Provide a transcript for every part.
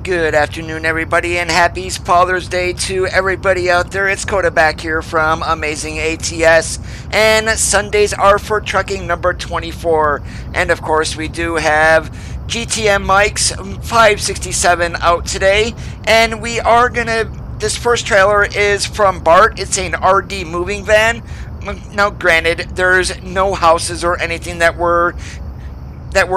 Good afternoon, everybody, and happy Father's Day to everybody out there. It's Coda back here from Amazing ATS, and Sundays are for trucking number 24. And of course, we do have GTM Mike's 567 out today, and we are gonna. This first trailer is from Bart. It's an RD moving van. Now, granted, there's no houses or anything that we're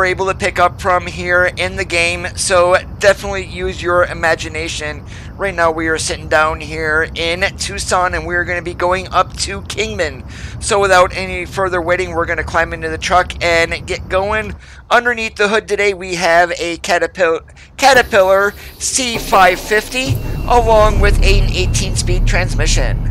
able to pick up from here in the game, so definitely use your imagination. Right now we are sitting down here in Tucson, and we're going to be going up to Kingman. So without any further waiting, we're going to climb into the truck and get going. Underneath the hood today we have a Caterpillar C550 along with an 18-speed transmission.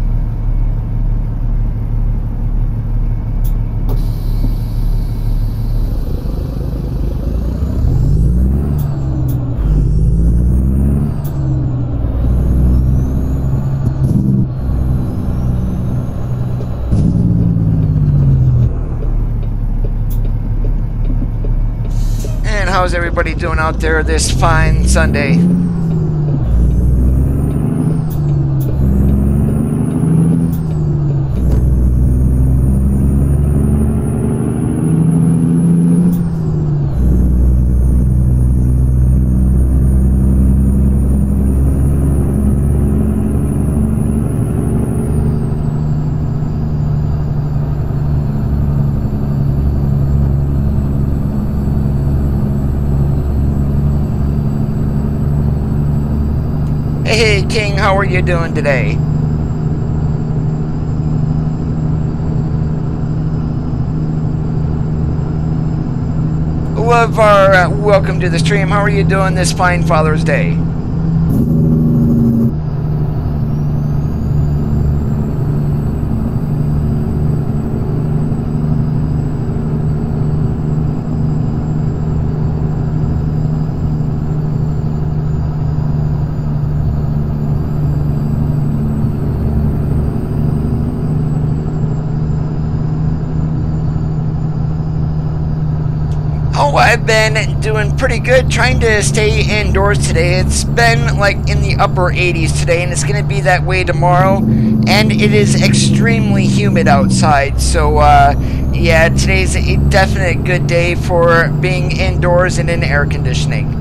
How's everybody doing out there this fine Sunday? Hey King, how are you doing today? Love our welcome to the stream. How are you doing this fine Father's Day? Oh, I've been doing pretty good, trying to stay indoors today. It's been like in the upper 80s today, and it's going to be that way tomorrow, and it is extremely humid outside. So yeah, today's a definite good day for being indoors and in air conditioning.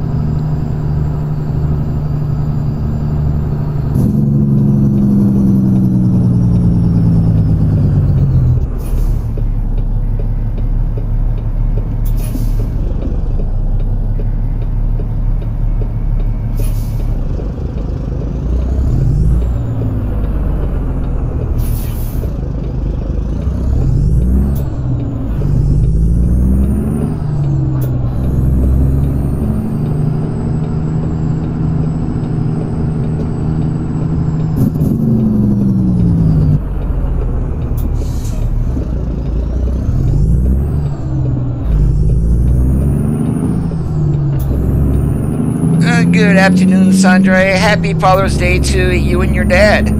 Good afternoon, Sandra. Happy Father's Day to you and your dad.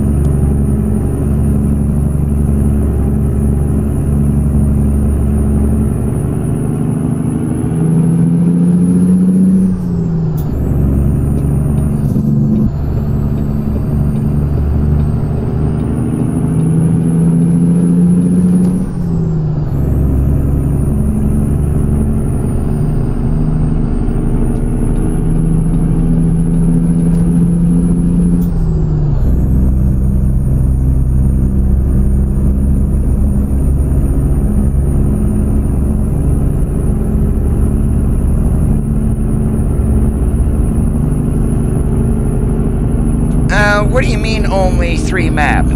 What do you mean only 3 map?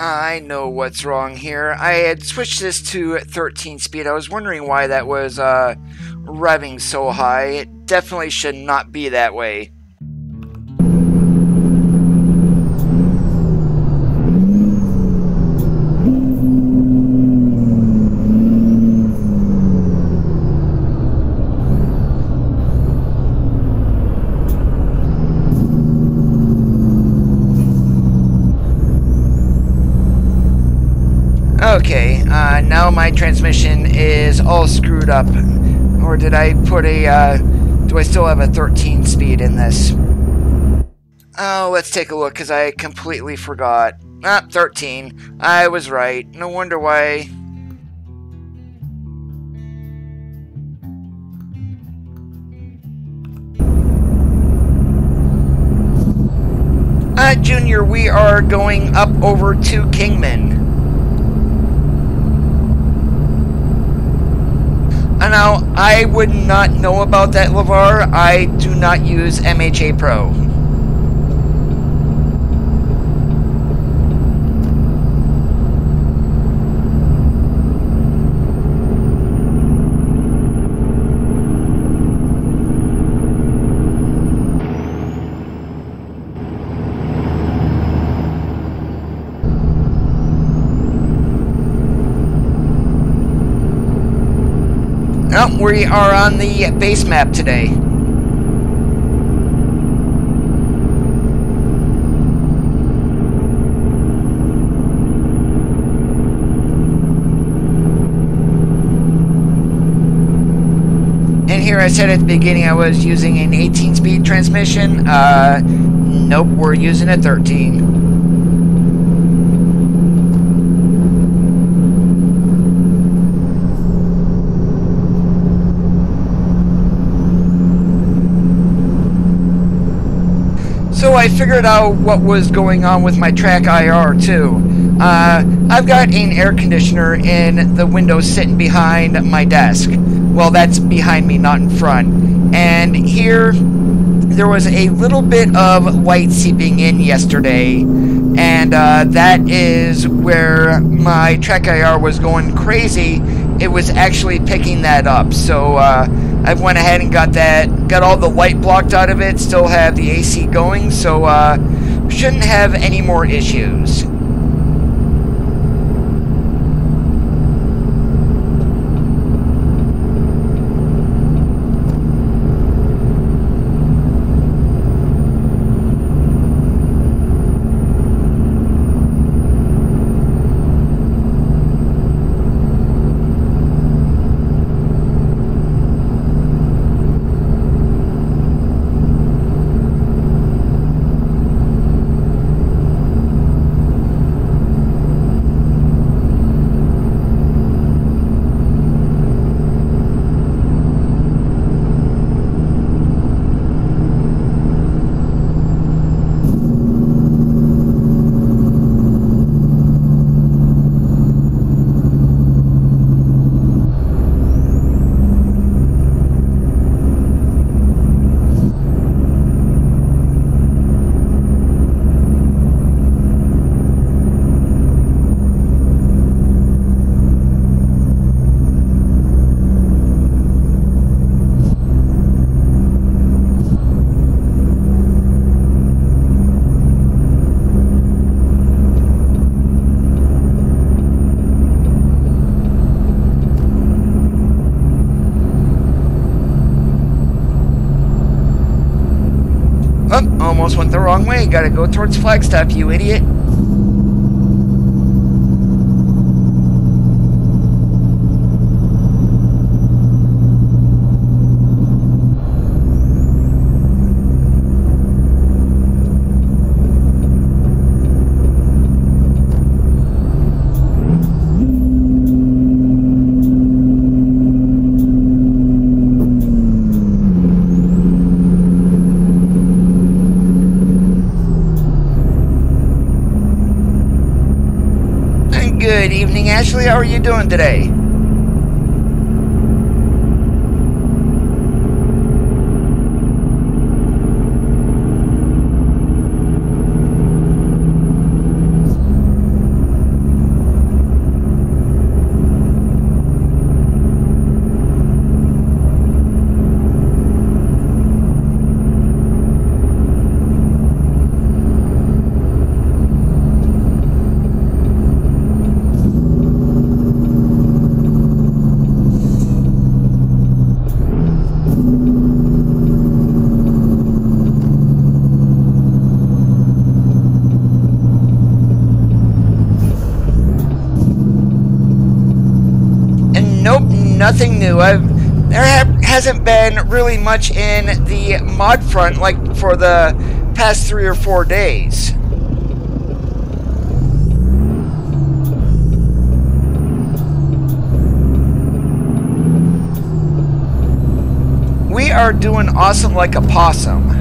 I know what's wrong here. I had switched this to 13 speed. I was wondering why that was revving so high. It definitely should not be that way. Okay, now my transmission is all screwed up. Or did I put a, do I still have a 13 speed in this? Oh, let's take a look, because I completely forgot. 13. I was right. No wonder why. Junior, we are going up over to Kingman. Now, I would not know about that, LeVar. I do not use MHA Pro. Oh, we are on the base map today. And here I said at the beginning I was using an 18-speed transmission. Nope, we're using a 13. So I figured out what was going on with my TrackIR too. I've got an air conditioner in the window sitting behind my desk. Well, that's behind me, not in front. And here, there was a little bit of light seeping in yesterday. And that is where my TrackIR was going crazy. It was actually picking that up. So I went ahead and got all the light blocked out of it, still have the AC going, so shouldn't have any more issues. Almost went the wrong way. Gotta go towards Flagstaff, you idiot. Good evening, Ashley. How are you doing today? nothing new. Hasn't been really much in the mod front like for the past 3 or 4 days. We are doing awesome like a possum.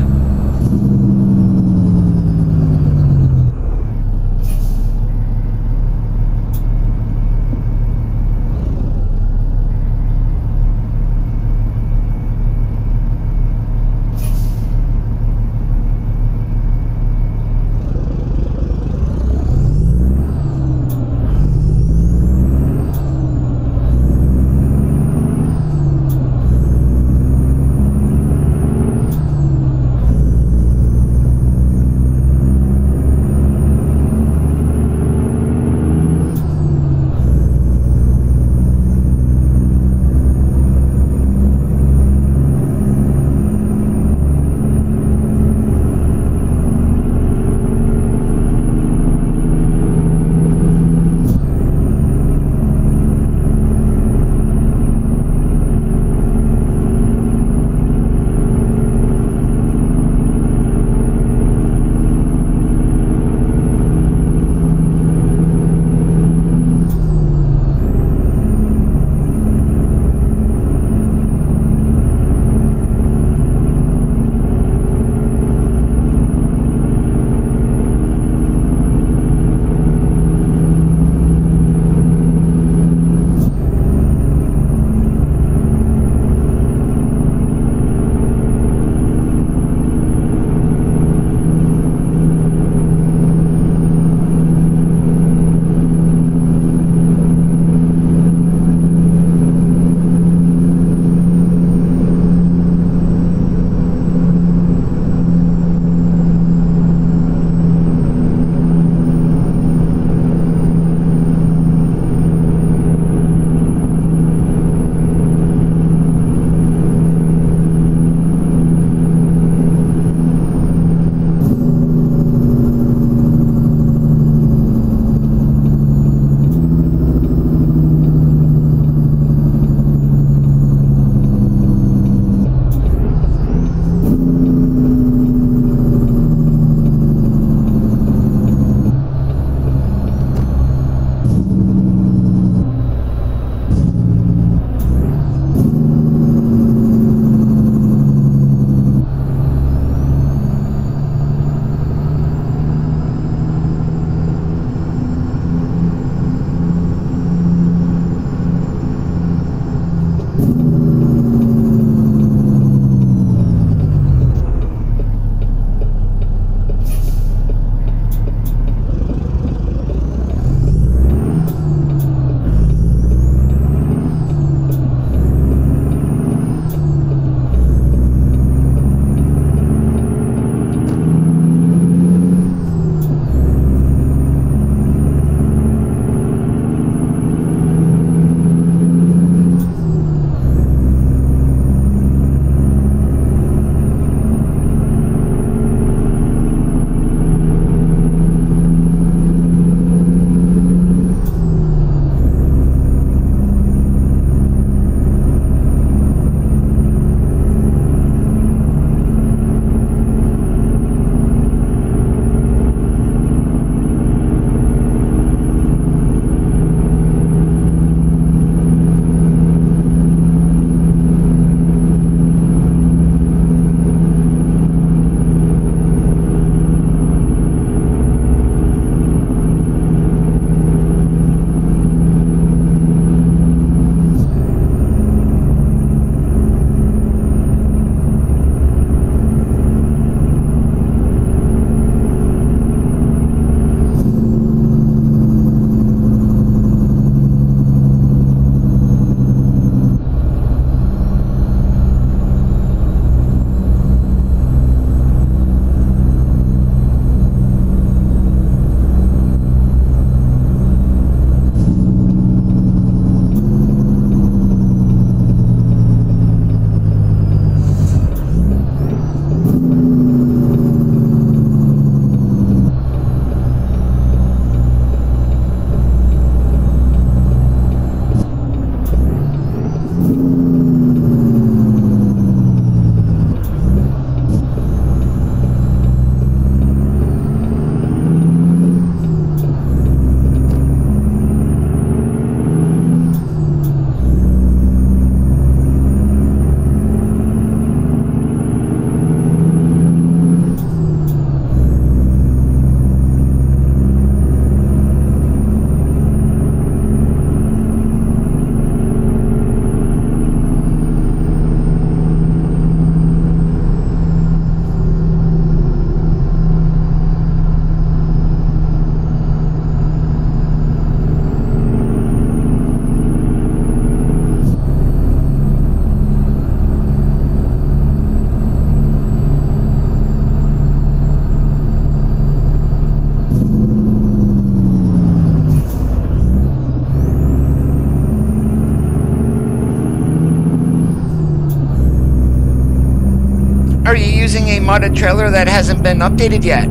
modded trailer that hasn't been updated yet.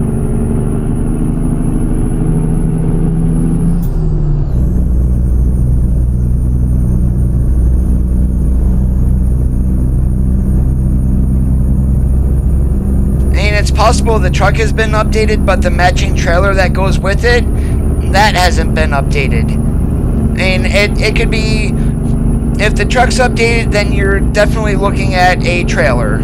It's possible the truck has been updated, but the matching trailer that goes with it, that hasn't been updated. And it could be, if the truck's updated, then you're definitely looking at a trailer.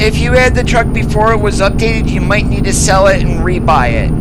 If you had the truck before it was updated, you might need to sell it and rebuy it.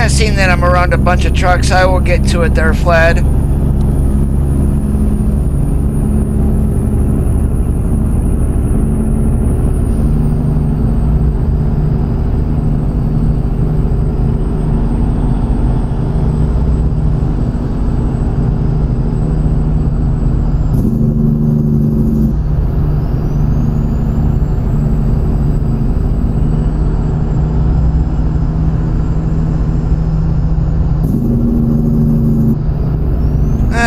Seeing that I'm around a bunch of trucks, I will get to it there, Fled.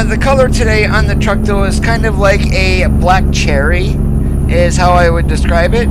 The color today on the truck, though, is kind of like a black cherry, is how I would describe it.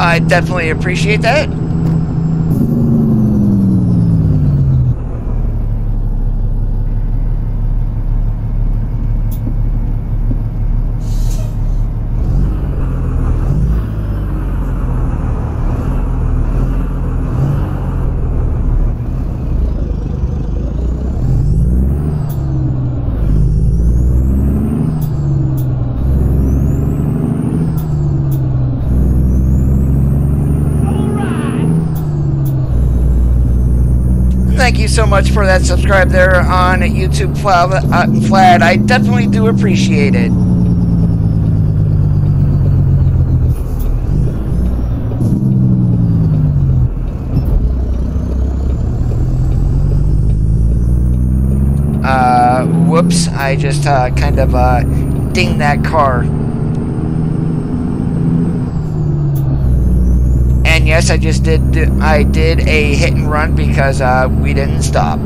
I definitely appreciate that. Thank you so much for that subscribe there on YouTube, Flad. I definitely do appreciate it. Whoops, I just kind of dinged that car. And yes, I did a hit and run because we didn't stop.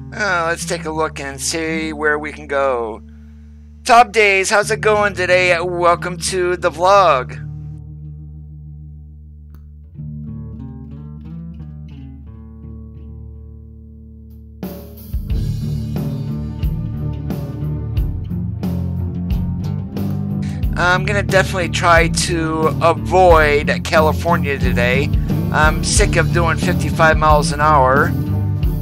Let's take a look and see where we can go. Top Days, how's it going today? Welcome to the vlog. I'm gonna definitely try to avoid California today. I'm sick of doing 55 miles an hour.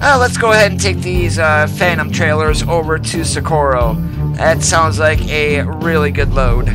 Let's go ahead and take these Phantom trailers over to Socorro. That sounds like a really good load.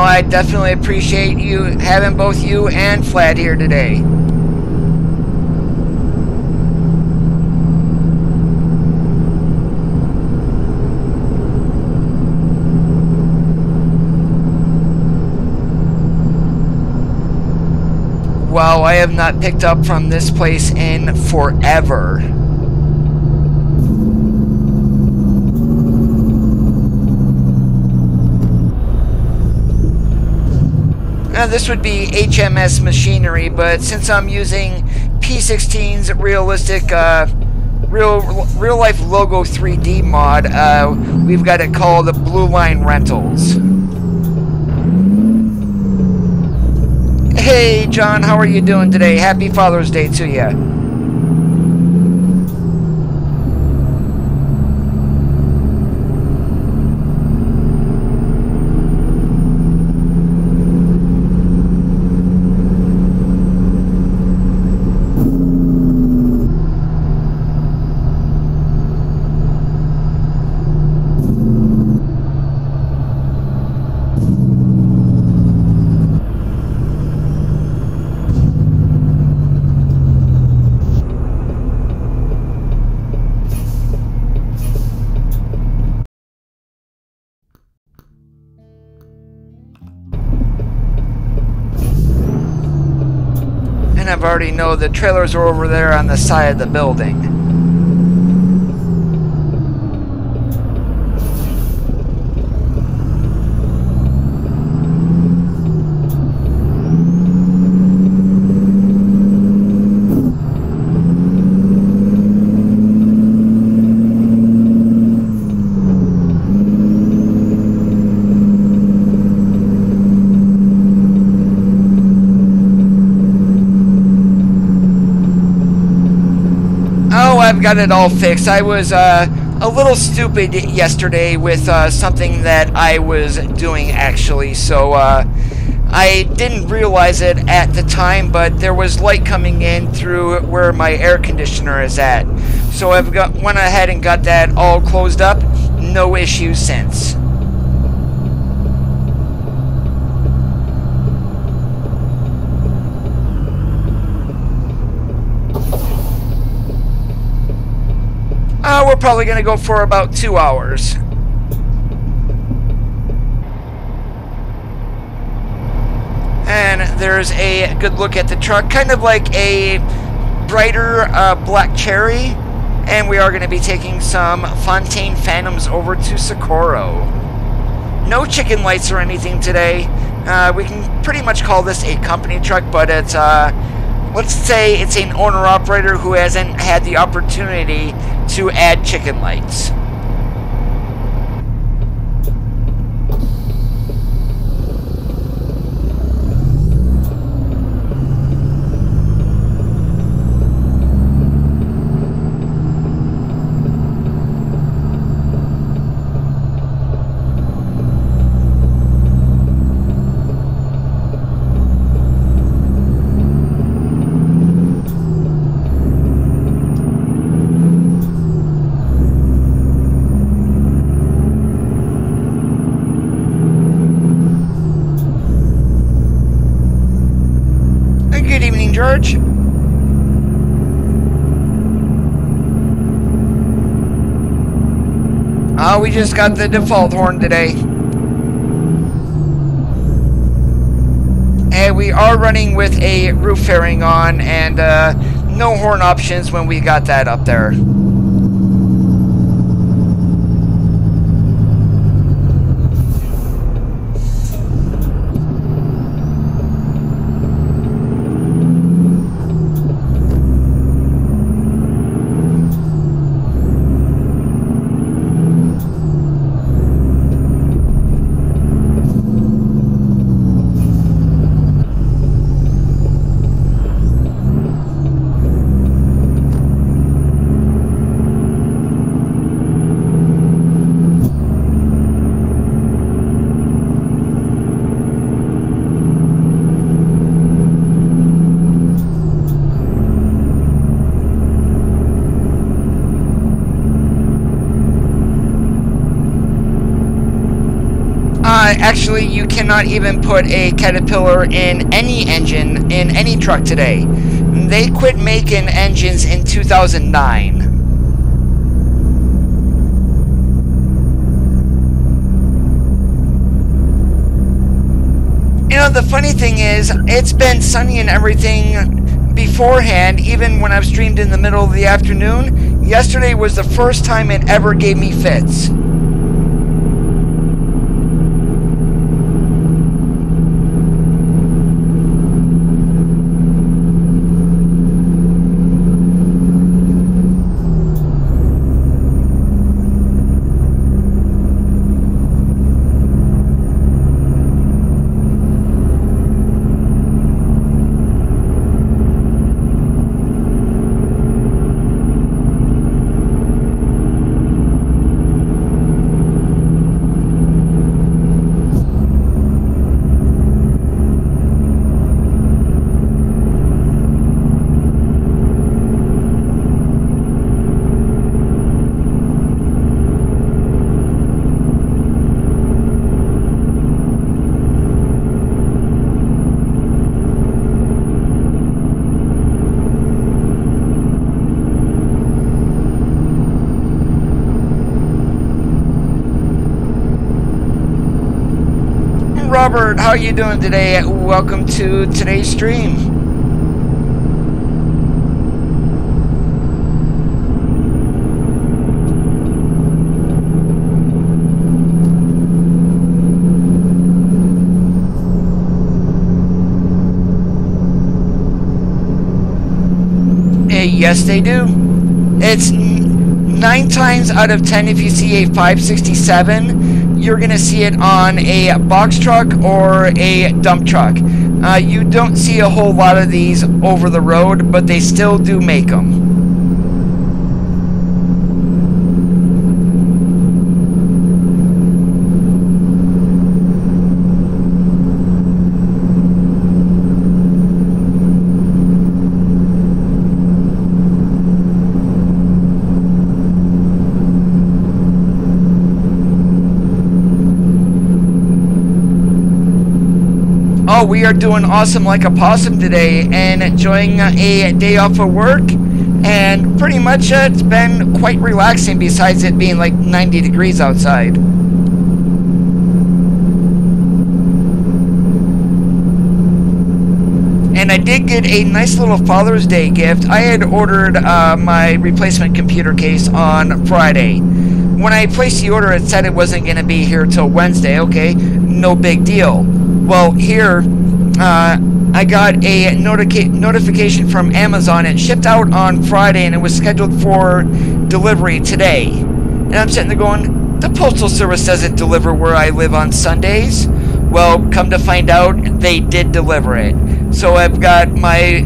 I definitely appreciate you having both you and Flat here today. Wow, I have not picked up from this place in forever. Now this would be HMS machinery, but since I'm using P16's realistic, real life logo 3D mod, we've got it called Blue Line Rentals. Hey John, how are you doing today? Happy Father's Day to you. I've already know the trailers are over there on the side of the building. I've got it all fixed. I was a little stupid yesterday with something that I was doing actually, so I didn't realize it at the time, but there was light coming in through where my air conditioner is at. So I've went ahead and got that all closed up. No issues since. we're probably going to go for about 2 hours. And there's a good look at the truck, kind of like a brighter black cherry. And we are going to be taking some Fontaine Phantoms over to Socorro. No chicken lights or anything today. We can pretty much call this a company truck, but it's, let's say it's an owner-operator who hasn't had the opportunity to add chicken lights. George. We just got the default horn today. And we are running with a roof fairing on and no horn options when we got that up there. Actually, you cannot even put a Caterpillar in any engine, in any truck today. They quit making engines in 2009. You know, the funny thing is, it's been sunny and everything beforehand, even when I've streamed in the middle of the afternoon. Yesterday was the first time it ever gave me fits. Robert, how are you doing today? Welcome to today's stream. Yes, they do. It's 9 times out of 10 if you see a 567, you're going to see it on a box truck or a dump truck. You don't see a whole lot of these over the road, but they still do make them. Oh, we are doing awesome like a possum today and enjoying a day off of work and pretty much it's been quite relaxing besides it being like 90 degrees outside. And I did get a nice little Father's Day gift. I had ordered my replacement computer case on Friday. When I placed the order, it said it wasn't going to be here till Wednesday. Okay, no big deal. Well, here, I got a notification from Amazon. It shipped out on Friday, and it was scheduled for delivery today. And I'm sitting there going, the Postal Service doesn't deliver where I live on Sundays. Well, come to find out, they did deliver it. So I've got I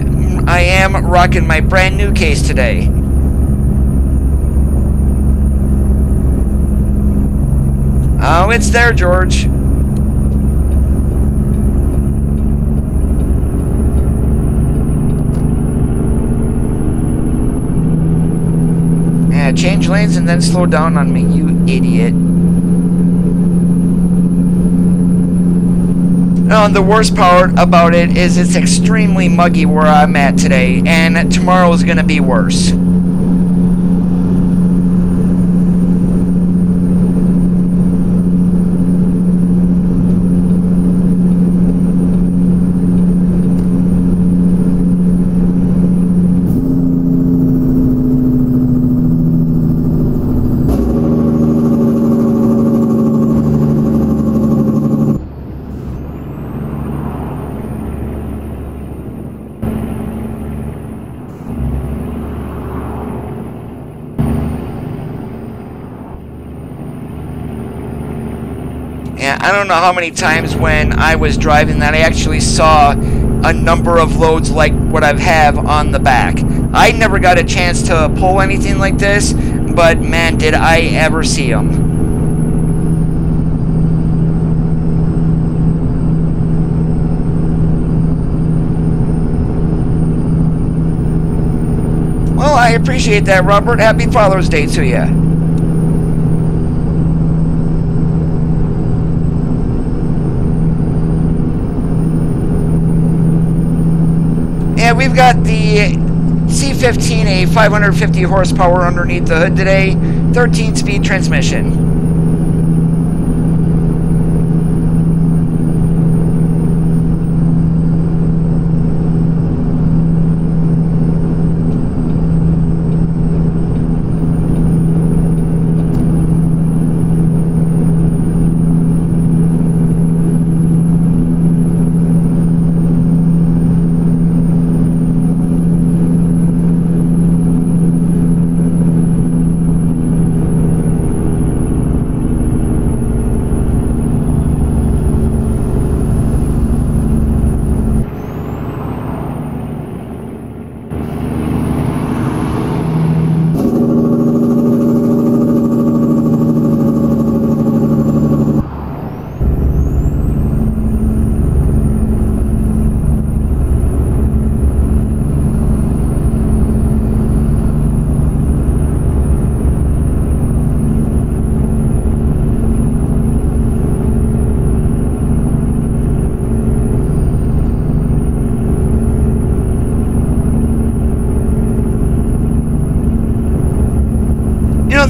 am rocking my brand new case today. Oh, it's there, George. Yeah, change lanes and then slow down on me, you idiot. No, and the worst part about it is it's extremely muggy where I'm at today, and tomorrow is going to be worse. I don't know how many times when I was driving that I actually saw a number of loads like what I have on the back. I never got a chance to pull anything like this, but man, did I ever see them. Well, I appreciate that, Robert. Happy Father's Day to you. Yeah, we've got the C15, a 550 horsepower underneath the hood today, 13-speed transmission.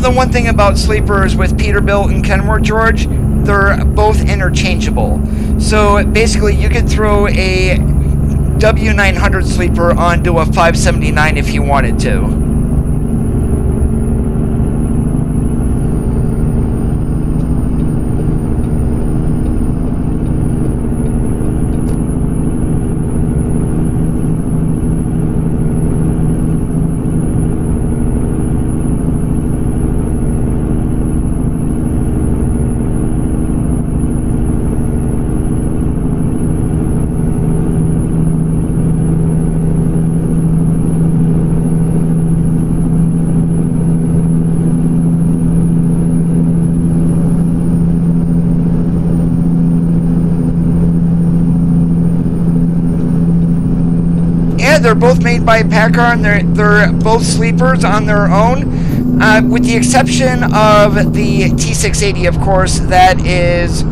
The one thing about sleepers with Peterbilt and Kenworth, George, they're both interchangeable. So basically you could throw a W900 sleeper onto a 579 if you wanted to. They're both made by PACCAR, and they're both sleepers on their own, with the exception of the T680, of course. That is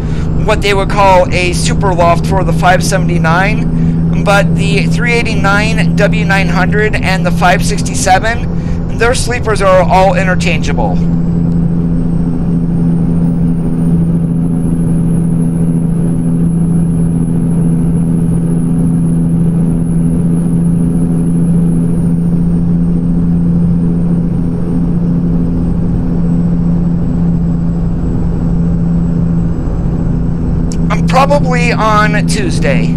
what they would call a super loft for the 579. But the 389 W900 and the 567, their sleepers are all interchangeable. Probably on Tuesday.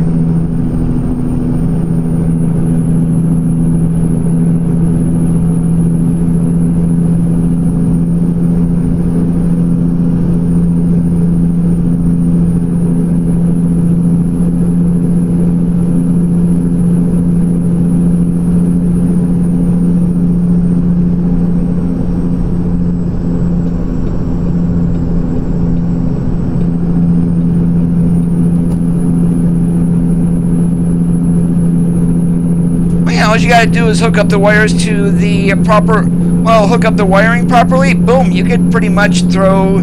All you gotta do is hook up the wires to the proper, well, hook up the wiring properly, boom, you could pretty much throw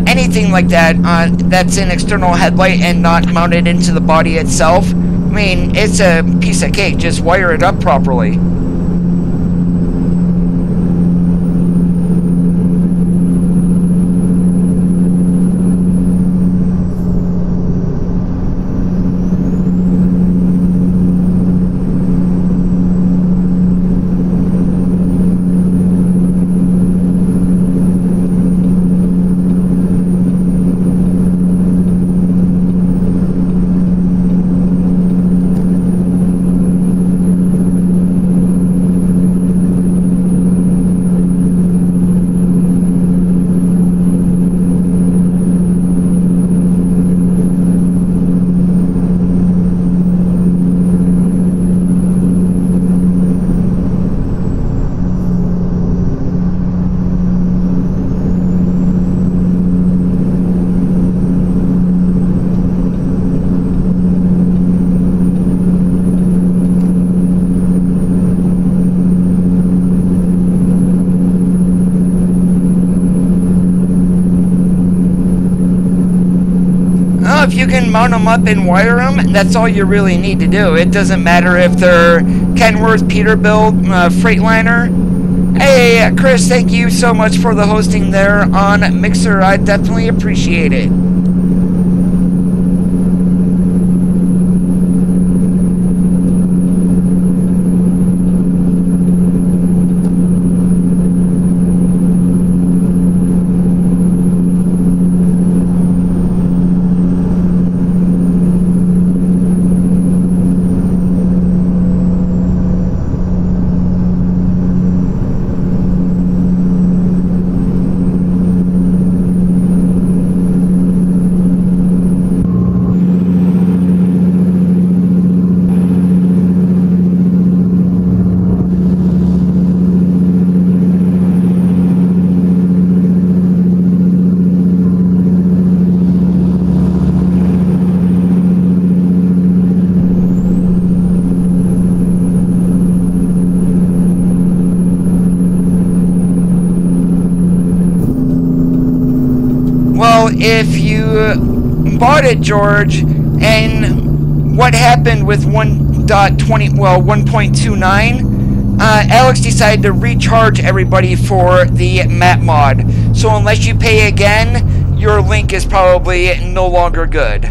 anything like that that's an external headlight and not mounted into the body itself. I mean, it's a piece of cake, just wire it up properly. If you can mount them up and wire them, that's all you really need to do. It doesn't matter if they're Kenworth, Peterbilt, Freightliner. Hey, Chris, thank you so much for the hosting there on Mixer. I definitely appreciate it. If you bought it, George, and what happened with 1.29, Alex decided to recharge everybody for the map mod. So unless you pay again, your link is probably no longer good.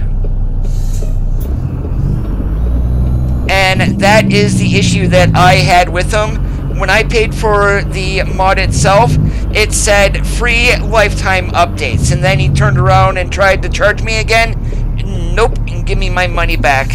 And that is the issue that I had with them. When I paid for the mod itself, it said free lifetime updates, and then he turned around and tried to charge me again. Nope, and give me my money back.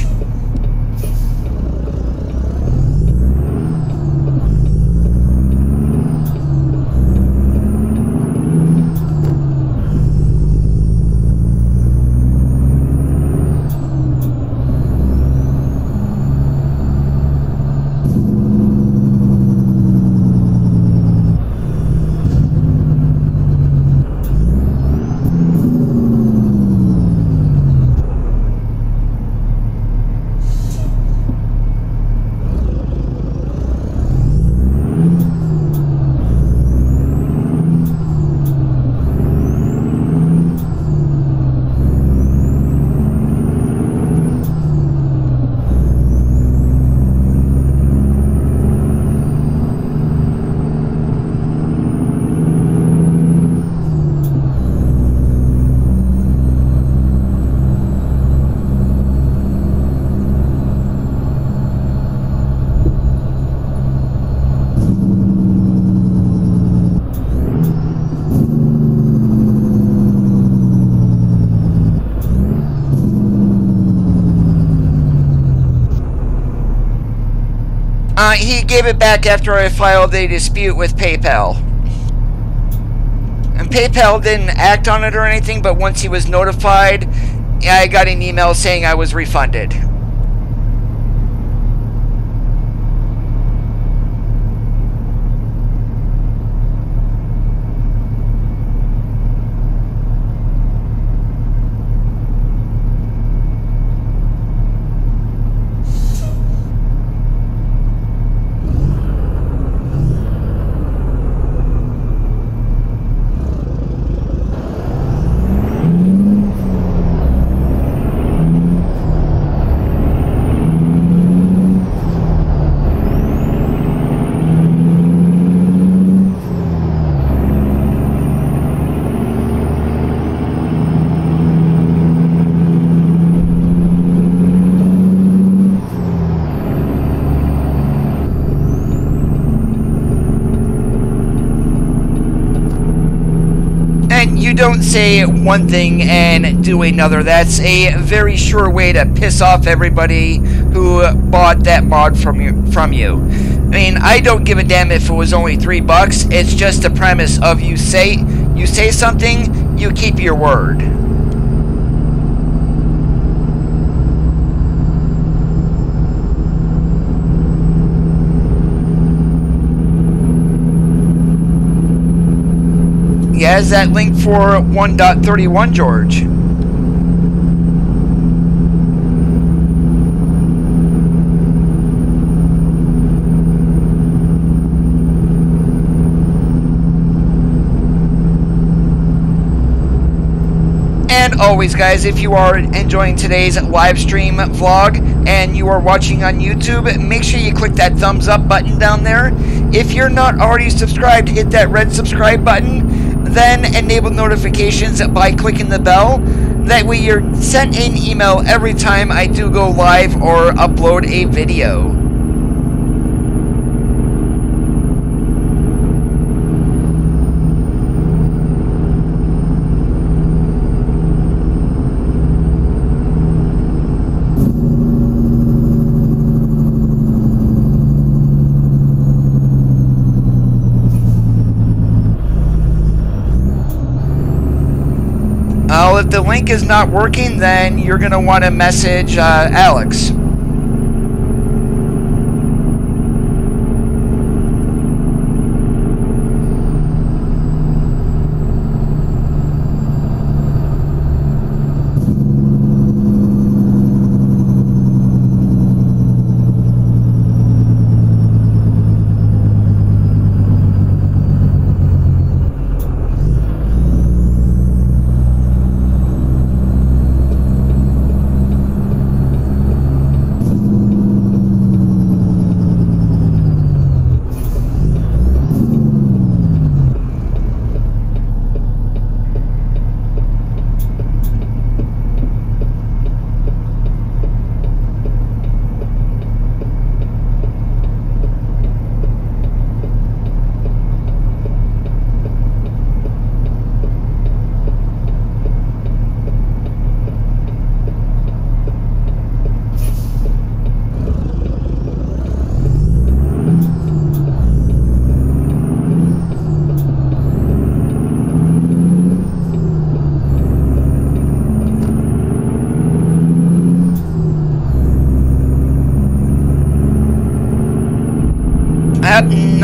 He gave it back after I filed a dispute with PayPal. And PayPal didn't act on it or anything, but once he was notified, I got an email saying I was refunded. You don't say one thing and do another. That's a very sure way to piss off everybody who bought that mod from you. I mean, I don't give a damn if it was only $3. It's just the premise of you say something, you keep your word. Yeah, is that link for 1.31, George? And always, guys, if you are enjoying today's live stream vlog and you are watching on YouTube, make sure you click that thumbs up button down there. If you're not already subscribed, hit that red subscribe button. Then enable notifications by clicking the bell. That way you're sent an email every time I do go live or upload a video. If the link is not working, then you're going to want to message Alex.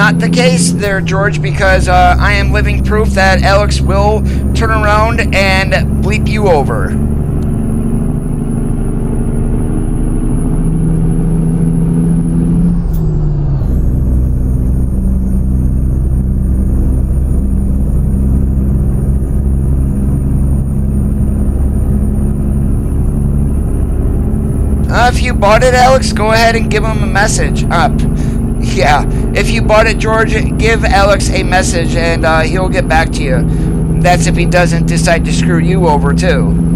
Not the case there, George, because I am living proof that Alex will turn around and bleep you over. If you bought it, Alex, go ahead and give him a message. Yeah, if you bought it, George, give Alex a message and he'll get back to you. That's if he doesn't decide to screw you over, too.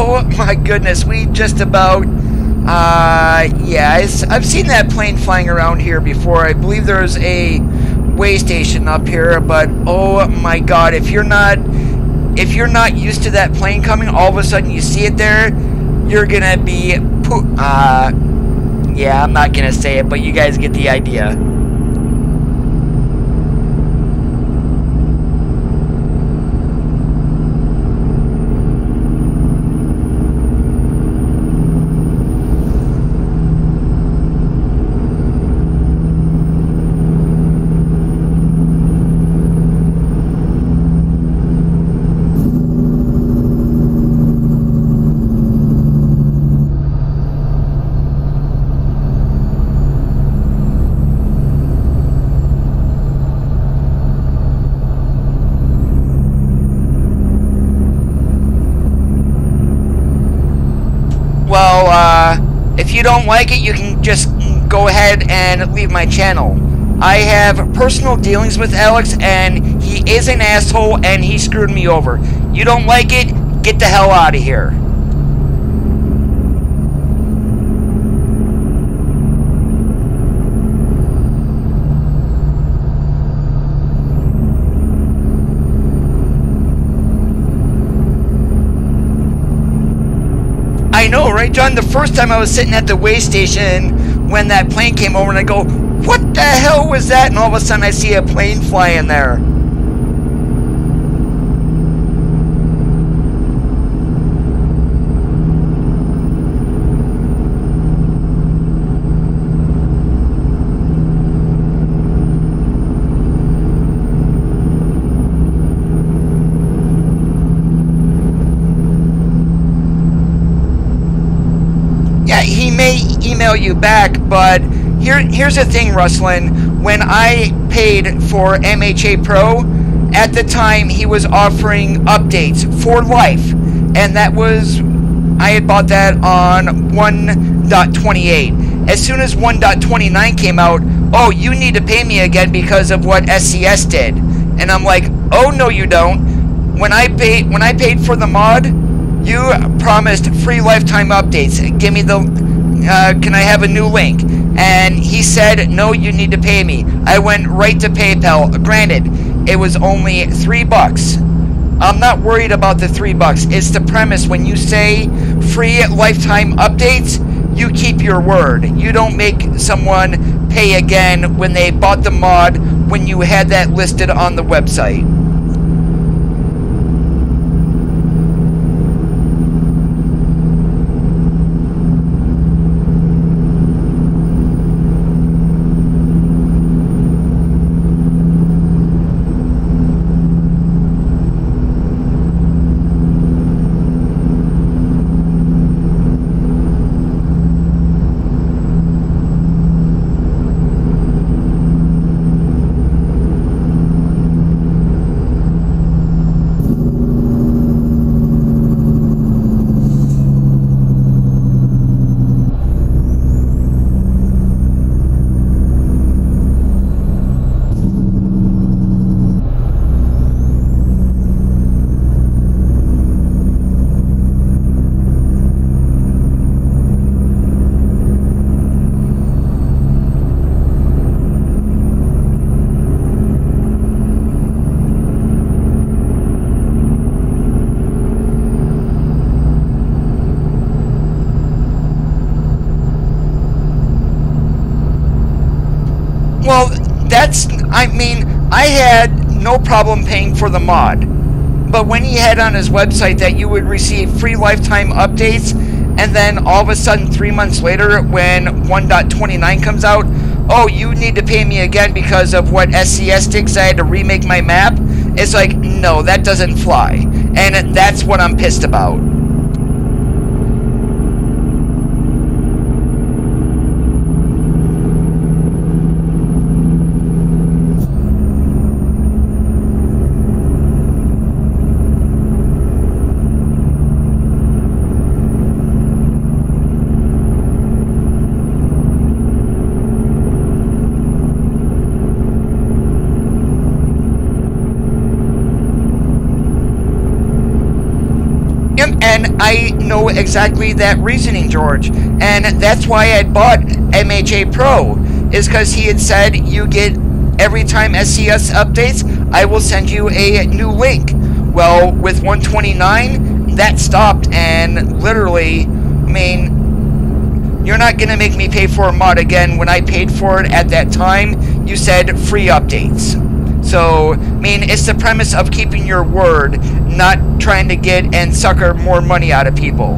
Oh my goodness, we just about, yeah, I've seen that plane flying around here before. I believe there's a way station up here, but oh my god, if you're not used to that plane coming, all of a sudden you see it there, you're gonna be, yeah, I'm not gonna say it, but you guys get the idea. Well, if you don't like it, you can just go ahead and leave my channel. I have personal dealings with Alex, and he is an asshole, and he screwed me over. You don't like it? Get the hell out of here. I know, right, John? The first time I was sitting at the way station when that plane came over, and I go, what the hell was that? And all of a sudden I see a plane flying there. He may email you back, but here's the thing, Rustlin. When I paid for MHA Pro, at the time he was offering updates for life, and that was, I had bought that on 1.28. As soon as 1.29 came out, oh, you need to pay me again because of what SCS did. And I'm like, oh no you don't. When I paid for the mod, you promised free lifetime updates. Give me the, can I have a new link? And he said, no, you need to pay me. I went right to PayPal. Granted, it was only $3. I'm not worried about the $3. It's the premise. When you say free lifetime updates, you keep your word. You don't make someone pay again when they bought the mod when you had that listed on the website. Well, I mean, I had no problem paying for the mod. But when he had on his website that you would receive free lifetime updates, and then all of a sudden 3 months later when 1.29 comes out, oh, you need to pay me again because of what SCS did, because I had to remake my map, it's like, no, that doesn't fly. And that's what I'm pissed about. And I know exactly that reasoning, George. And that's why I bought MHA Pro, is because he had said you get, every time SCS updates, I will send you a new link. Well, with 129, that stopped, and literally, I mean, you're not going to make me pay for a mod again. When I paid for it at that time, you said free updates. So, I mean, it's the premise of keeping your word, not trying to get and sucker more money out of people.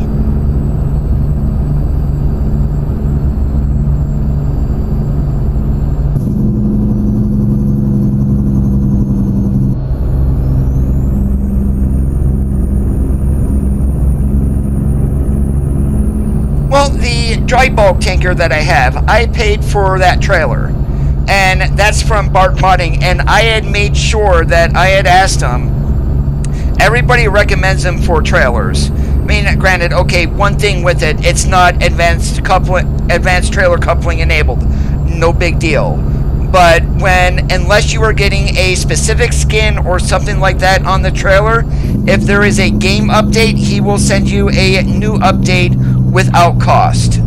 Well, the dry bulk tanker that I have, I paid for that trailer. And that's from Bart Modding, and I had made sure that I had asked him. Everybody recommends them for trailers. I mean, granted, okay, one thing with it, it's not advanced trailer coupling enabled. No big deal. But unless you are getting a specific skin or something like that on the trailer, if there is a game update, he will send you a new update without cost.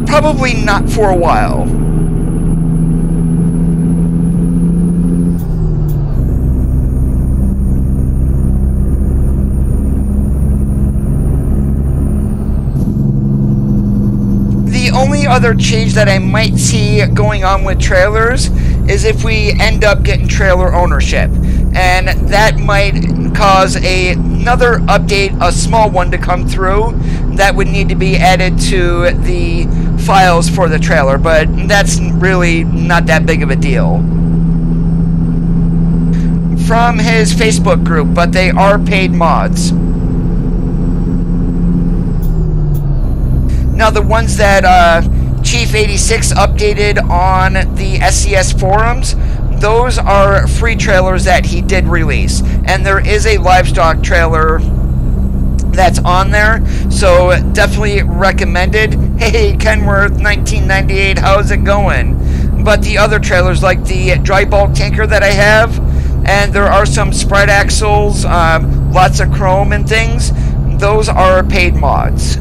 Probably not for a while. The only other change that I might see going on with trailers is if we end up getting trailer ownership. And that might cause another update, a small one, to come through that would need to be added to the files for the trailer, but that's really not that big of a deal. From his Facebook group, but they are paid mods. Now, the ones that Chief86 updated on the SCS forums, those are free trailers that he did release. And there is a livestock trailer that's on there, so definitely recommended. Hey, Kenworth 1998, how's it going? But the other trailers, like the dry bulk tanker that I have, and there are some spread axles, lots of chrome and things, those are paid mods.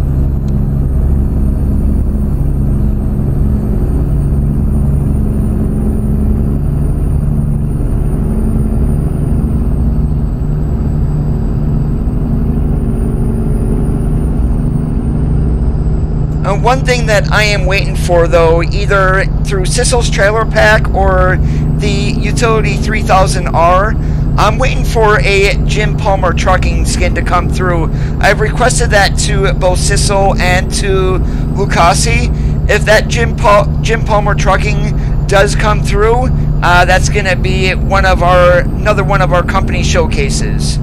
One thing that I am waiting for, though, either through Sissel's Trailer Pack or the Utility 3000R, I'm waiting for a Jim Palmer trucking skin to come through. I've requested that to both Sissel and to Lucasi. If that Jim Palmer trucking does come through, that's going to be another one of our company showcases.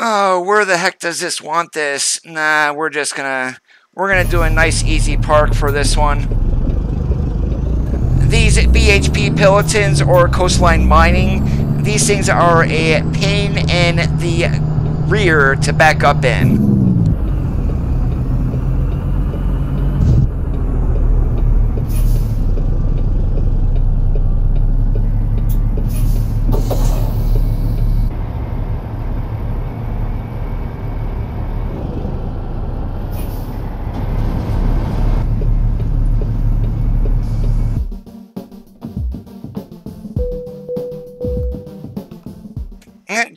Oh, where the heck does this want this? Nah, we're gonna do a nice easy park for this one. These BHP Pelotons or coastline mining, these things are a pain in the rear to back up in.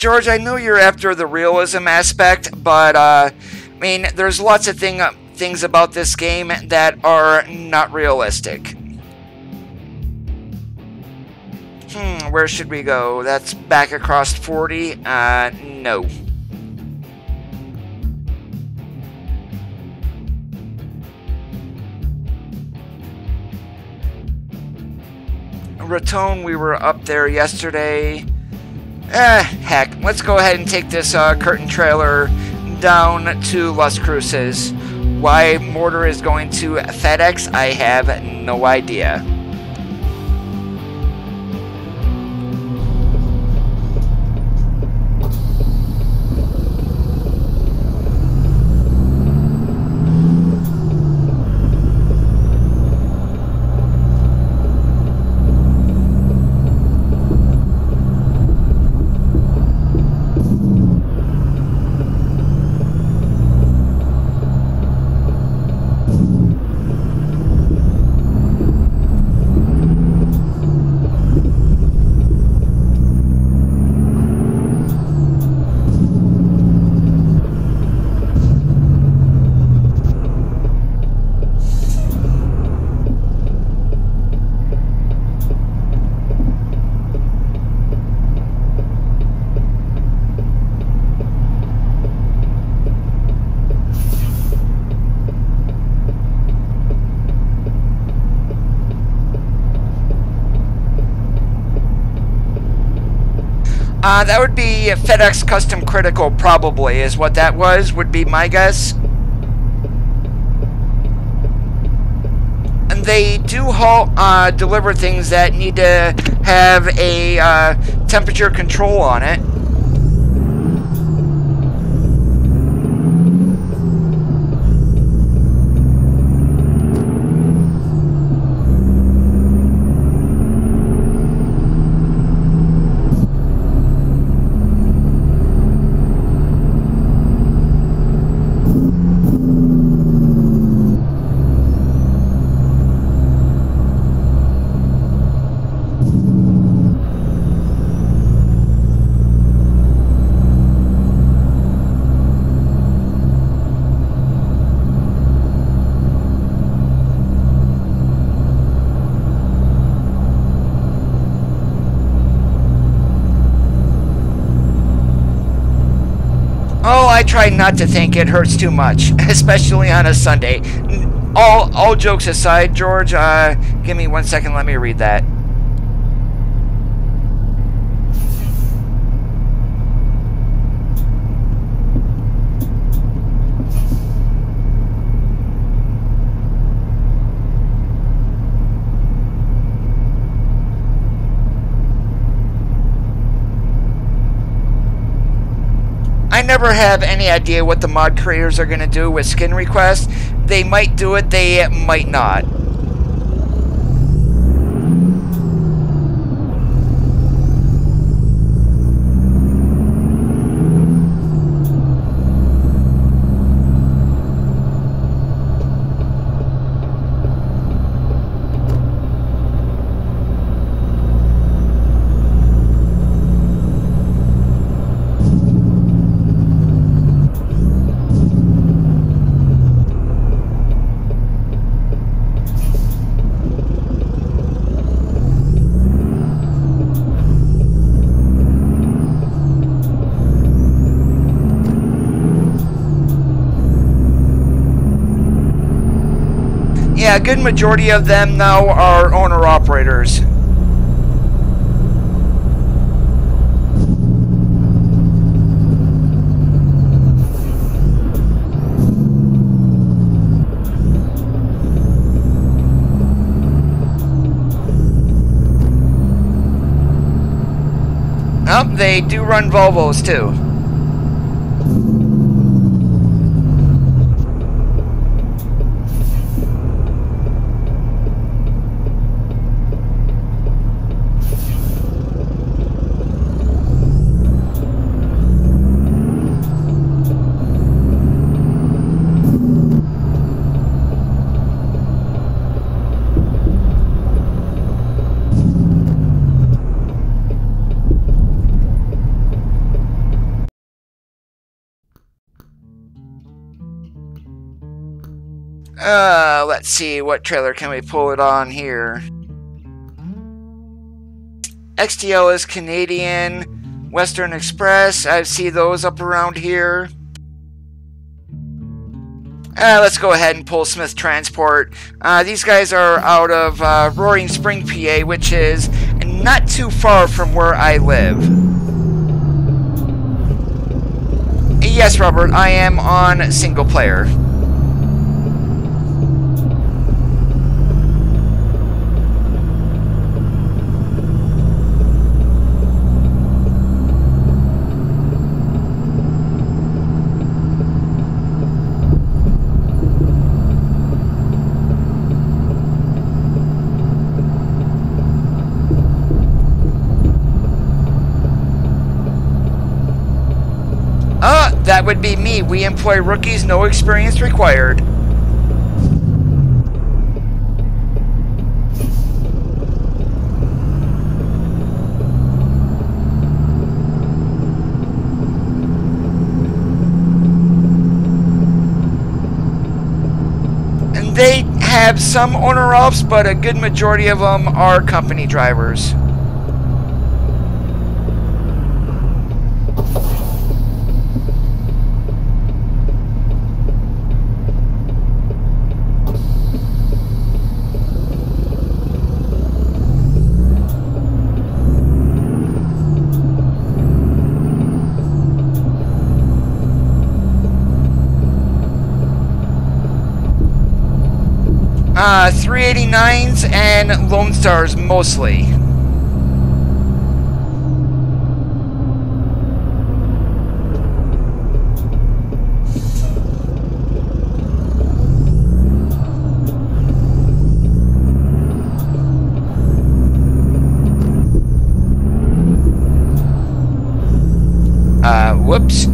George, I know you're after the realism aspect, but I mean, there's lots of things about this game that are not realistic. Where should we go? That's back across 40? No. Raton, we were up there yesterday. Heck, let's go ahead and take this curtain trailer down to Las Cruces. Why Mortar is going to FedEx, I have no idea. That would be FedEx Custom Critical, probably, is what that was, would be my guess. And they do deliver things that need to have a temperature control on it. I try not to think, it hurts too much, especially on a Sunday. All jokes aside, George, give me 1 second, let me read that. I never have any idea what the mod creators are going to do with skin requests. They might do it, they might not. Yeah, a good majority of them now are owner-operators. Oh, they do run Volvos too. Let's see, what trailer can we pull it on here? XTL is Canadian, Western Express, I see those up around here. Let's go ahead and pull Smith Transport. These guys are out of Roaring Spring, PA, which is not too far from where I live. Yes, Robert, I am on single player. That would be me. We employ rookies, no experience required. And they have some owner-offs, but a good majority of them are company drivers. Uh, 389s and Lone Stars mostly. Whoops.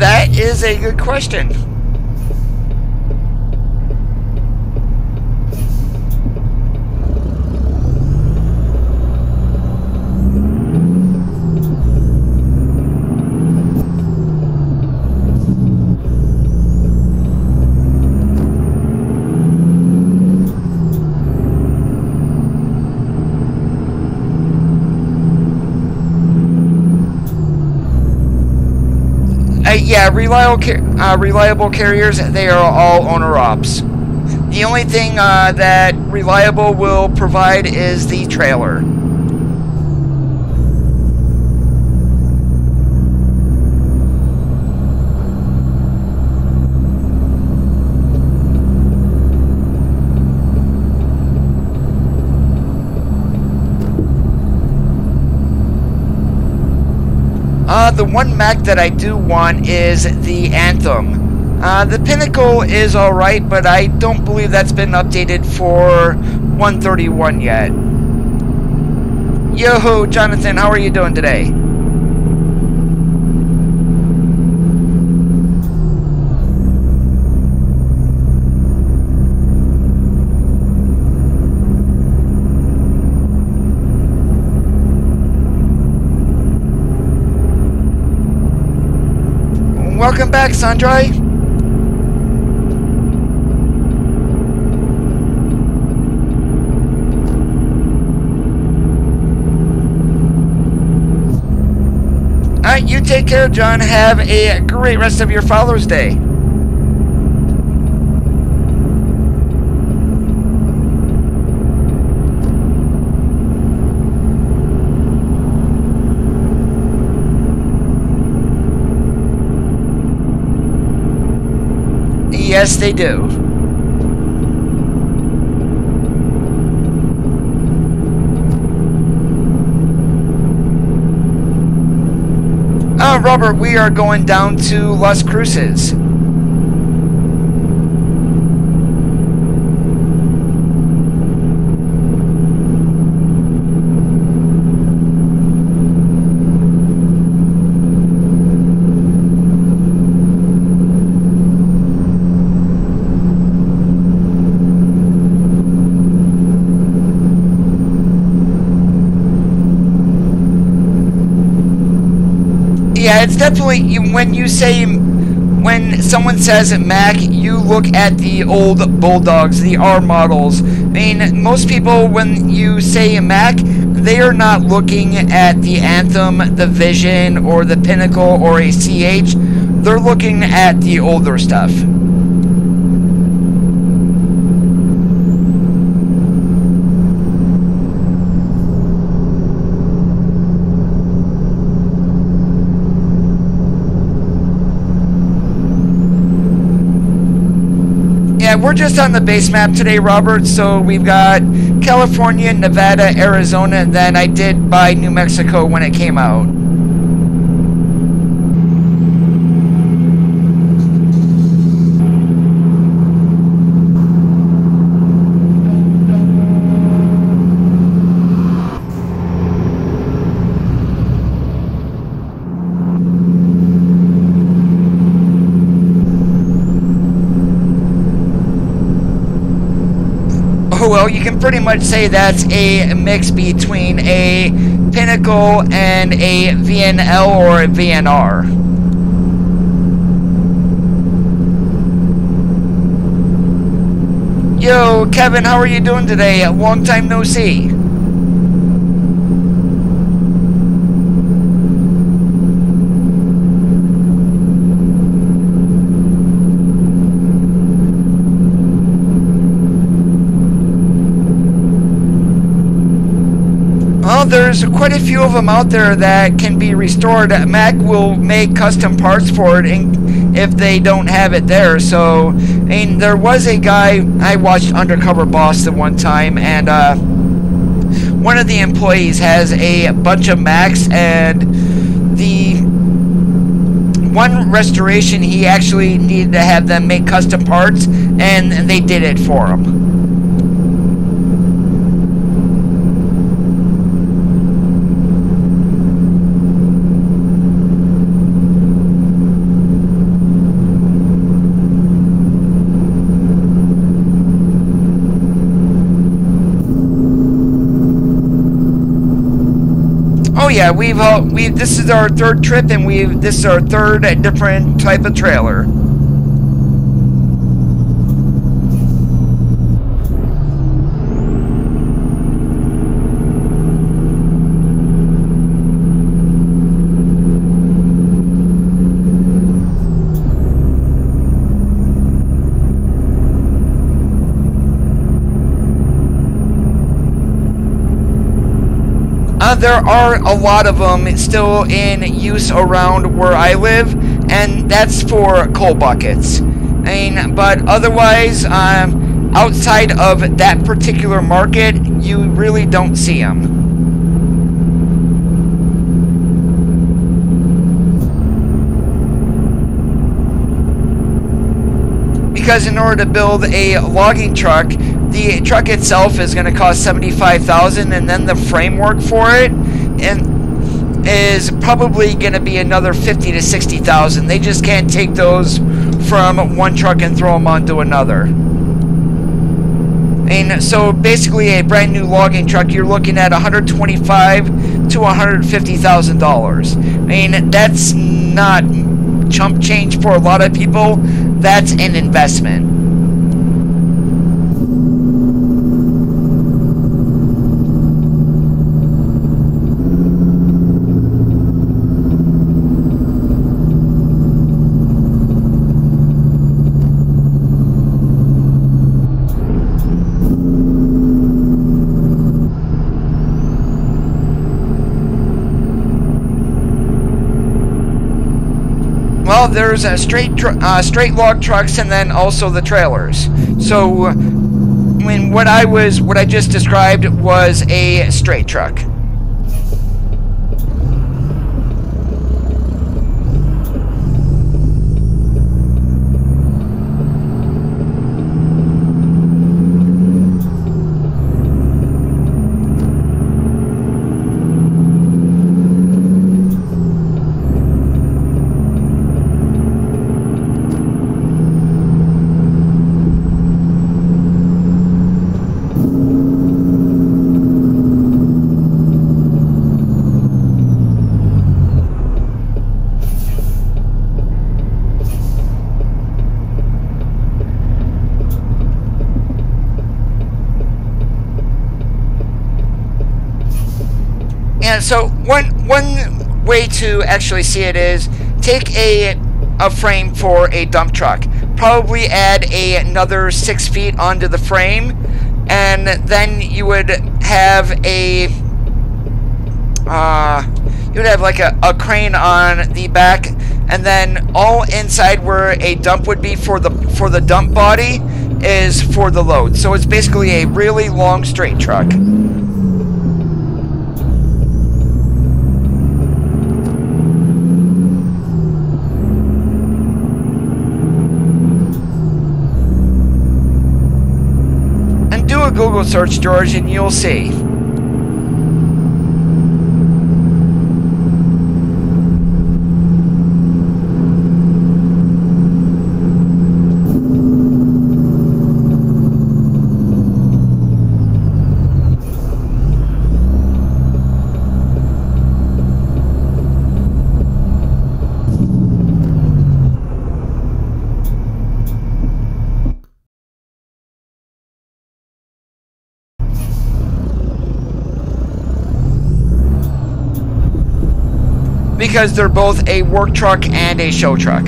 That is a good question. Yeah, reliable carriers, they are all owner-ops. The only thing that Reliable will provide is the trailer. The one Mac that I do want is the Anthem. The Pinnacle is alright, but I don't believe that's been updated for 131 yet. Yo-ho, Jonathan, how are you doing today? Welcome back, Sandrai. Alright, you take care, John. Have a great rest of your Father's Day. Yes, they do. Robert, we are going down to Las Cruces. yeah, it's definitely, when someone says Mac, you look at the old Bulldogs, the R models. I mean, most people, when you say Mac, they are not looking at the Anthem, the Vision, or the Pinnacle, or a CH. They're looking at the older stuff. Yeah, we're just on the base map today, Robert, so we've got California, Nevada, Arizona, and then I did buy New Mexico when it came out. Well, you can pretty much say that's a mix between a Pinnacle and a VNL or a VNR. Yo, Kevin, how are you doing today? Long time no see. Well, there's quite a few of them out there that can be restored. Mac will make custom parts for it if they don't have it there. So, I mean, there was a guy, I watched Undercover Boss the one time, and one of the employees has a bunch of Macs, and the one restoration, he actually needed to have them make custom parts, and they did it for him. Oh yeah, this is our third trip, and this is our third different type of trailer. There are a lot of them still in use around where I live, and that's for coal buckets. I mean, but otherwise, outside of that particular market, you really don't see them. Because in order to build a logging truck, the truck itself is going to cost $75,000, and then the framework for it is probably going to be another $50,000 to $60,000. They just can't take those from one truck and throw them onto another. And so basically, a brand new logging truck, you're looking at $125,000 to $150,000. I mean, that's not chump change for a lot of people. That's an investment. Well, there's straight log trucks, and then also the trailers. So, I mean, what I just described was a straight truck. Yeah, so one way to actually see it is take a frame for a dump truck, probably add another 6 feet onto the frame, and then you would have a like a crane on the back, and then all inside where a dump would be for the dump body is for the load. So it's basically a really long straight truck. And do a Google search, George, and you'll see. Because they're both a work truck and a show truck.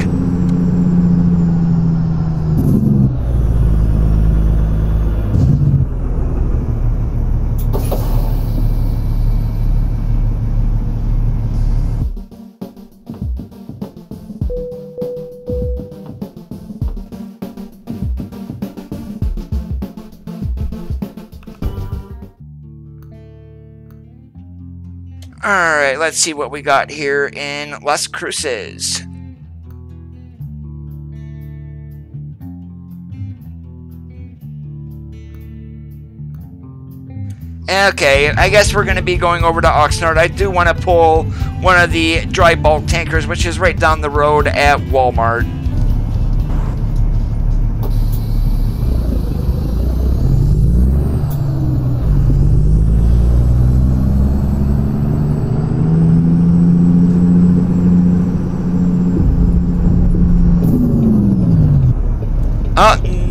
Alright, let's see what we got here in Las Cruces. Okay, I guess we're going to be going over to Oxnard. I do want to pull one of the dry bulk tankers, which is right down the road at Walmart.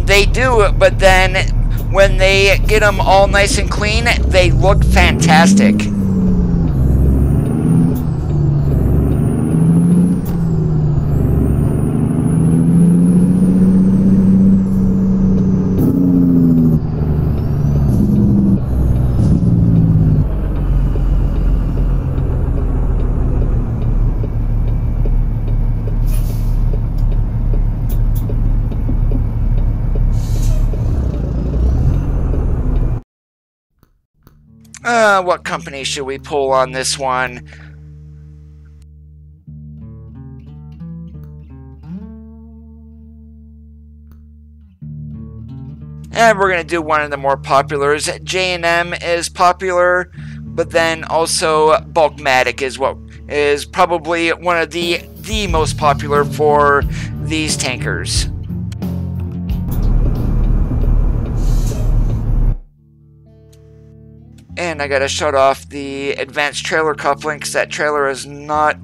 They do, but then when they get them all nice and clean, they look fantastic. What company should we pull on this one? And we're going to do one of the more populars. J&M is popular, but then also Bulkmatic is probably one of the most popular for these tankers. And I gotta shut off the advanced trailer coupling because that trailer is not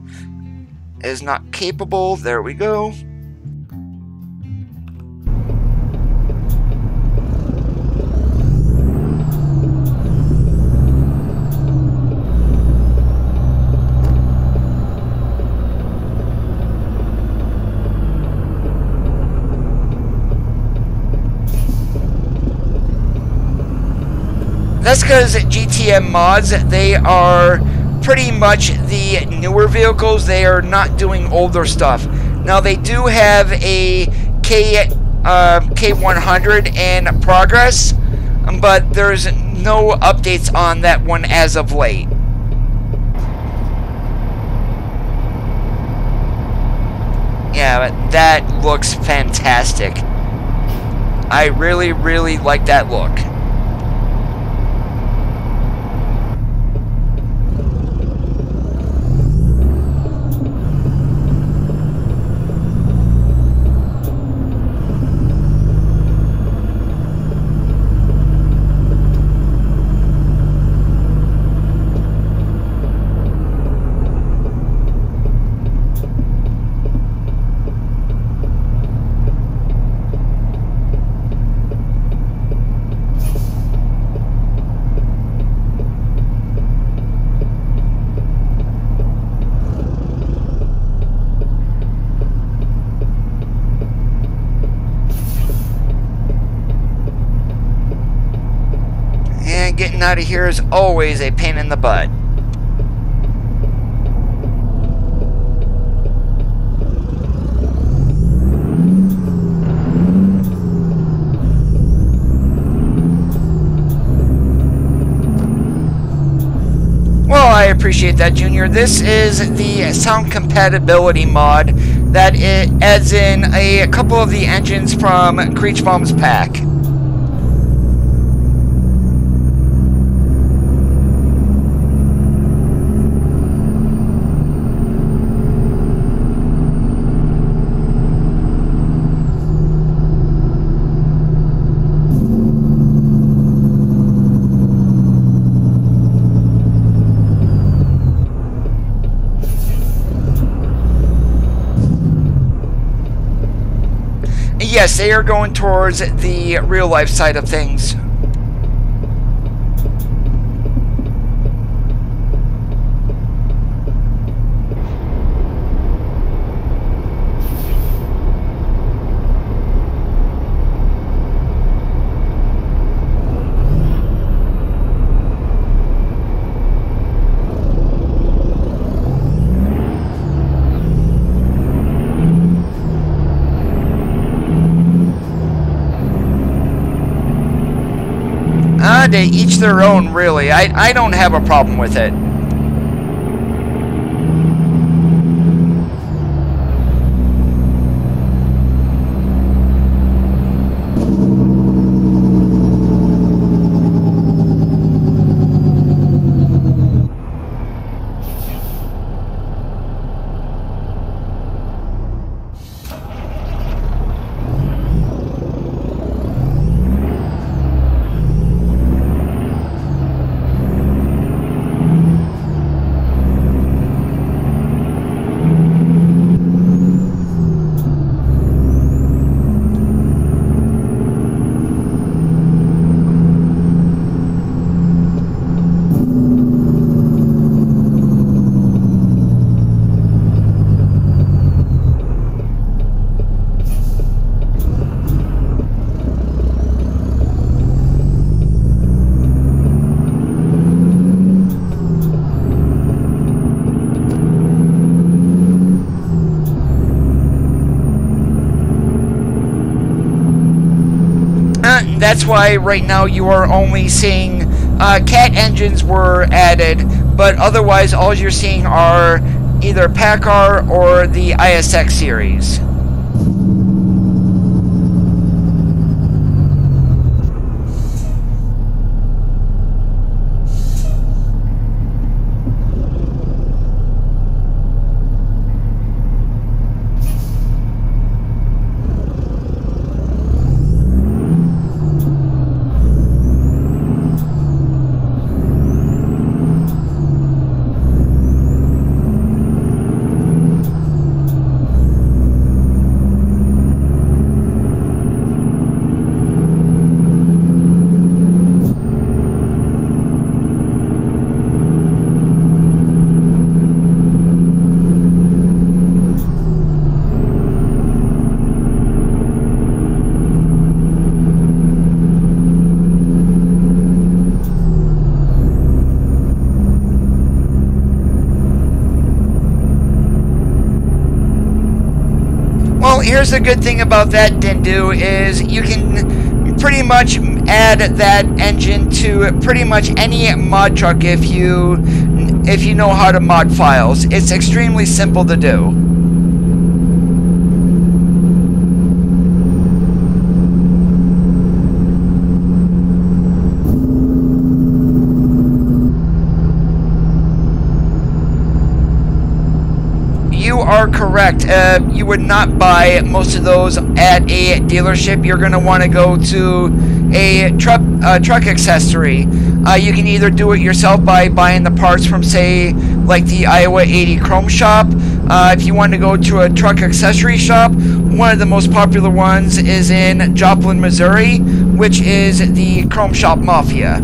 capable. There we go. That's because GTM mods, they are pretty much the newer vehicles. They are not doing older stuff. Now, they do have a K100 in progress, but there's no updates on that one as of late. Yeah, but that looks fantastic. I really, really like that look. getting out of here is always a pain in the butt. Well, I appreciate that, Junior. This is the sound compatibility mod that it adds in a couple of the engines from Creechbomb's pack. Yes, they are going towards the real-life side of things. To each their own, really. I don't have a problem with it. That's why right now you are only seeing cat engines were added, but otherwise all you're seeing are either TrackIR or the ISX series. Well, here's the good thing about that, Dindu, is you can pretty much add that engine to pretty much any mod truck if you know how to mod files. It's extremely simple to do. You are correct. You would not buy most of those at a dealership. You're going to want to go to a truck accessory. You can either do it yourself by buying the parts from, say, like the Iowa 80 Chrome Shop. If you want to go to a truck accessory shop, one of the most popular ones is in Joplin, Missouri, which is the Chrome Shop Mafia.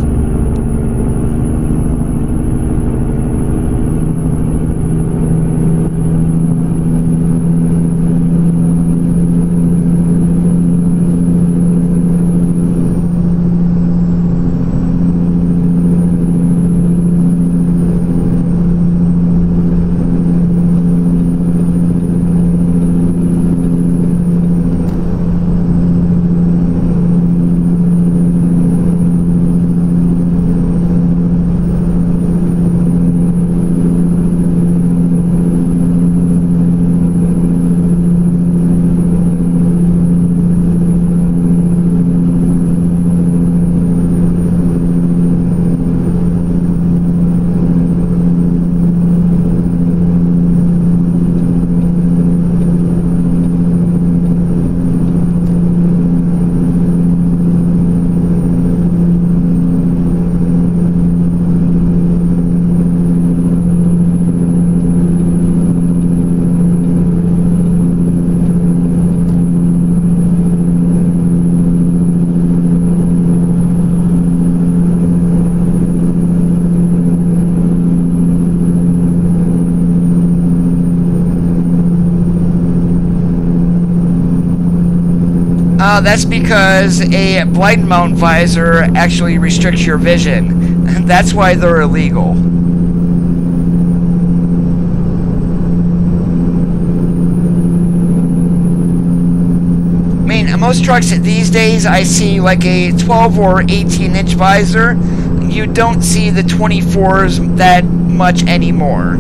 That's because a blind mount visor actually restricts your vision. That's why they're illegal. I mean, most trucks these days, I see like a 12 or 18-inch visor. You don't see the 24s that much anymore.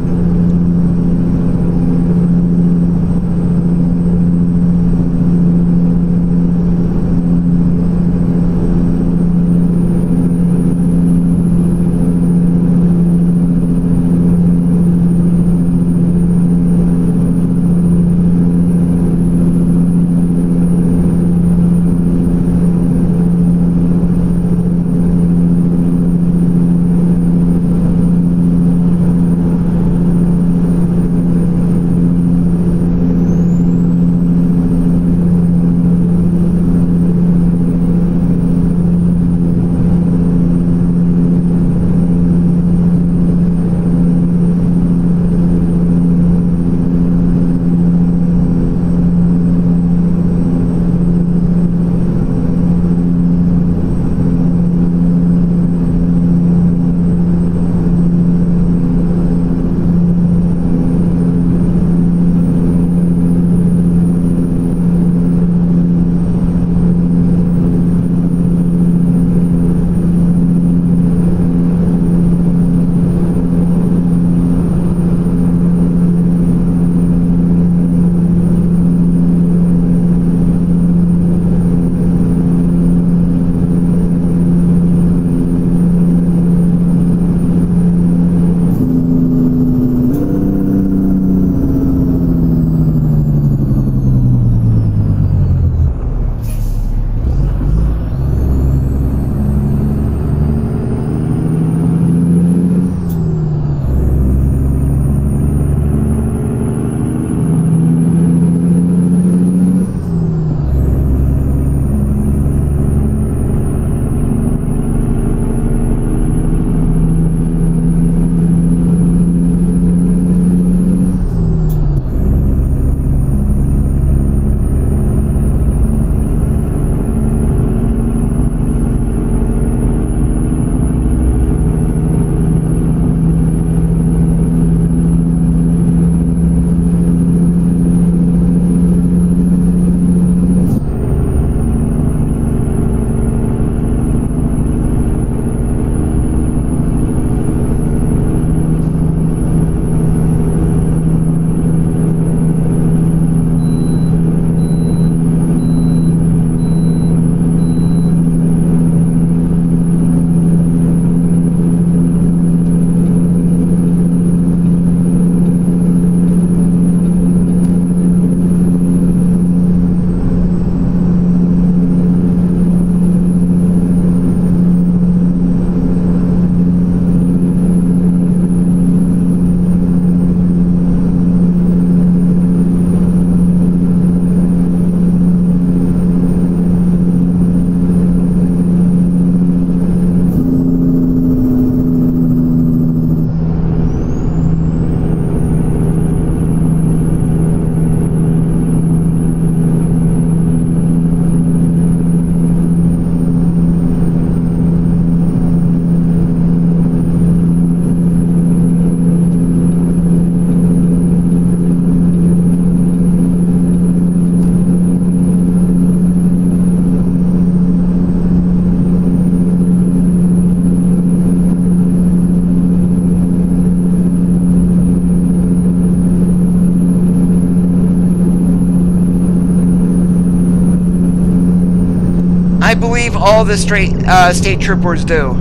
I believe all the state troopers do.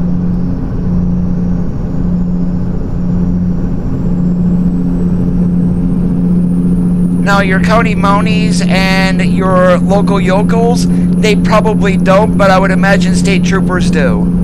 Now, your county Mounties and your local yokels, they probably don't, but I would imagine state troopers do.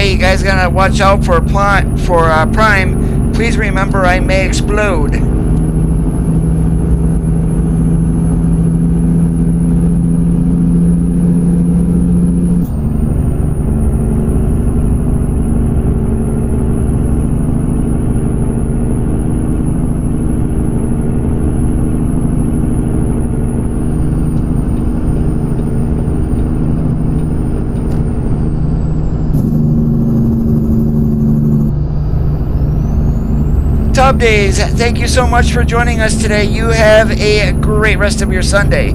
Hey, you guys gotta watch out for Prime. Please remember I may explode. Tub Days, thank you so much for joining us today. You have a great rest of your Sunday.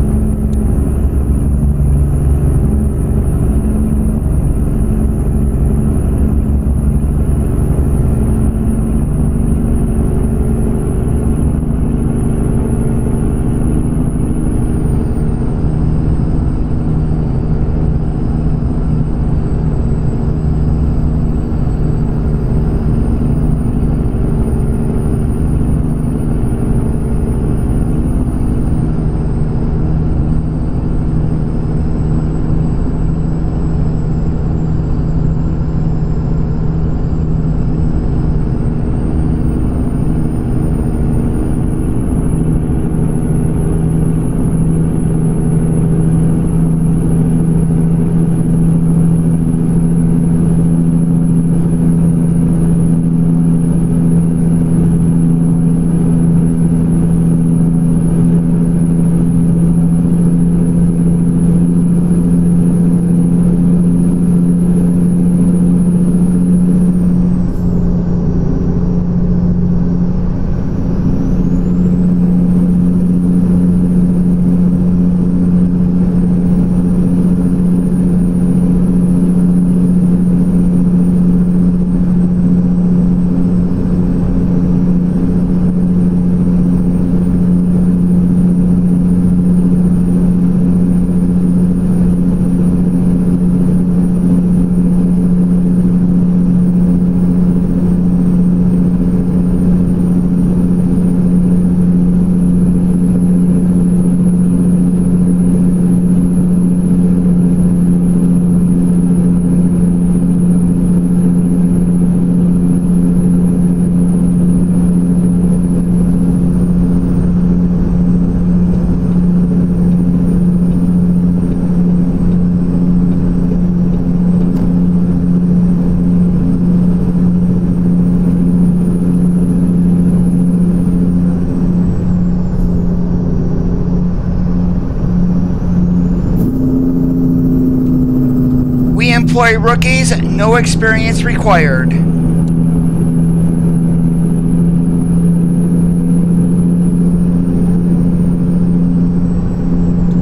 Employ rookies, no experience required.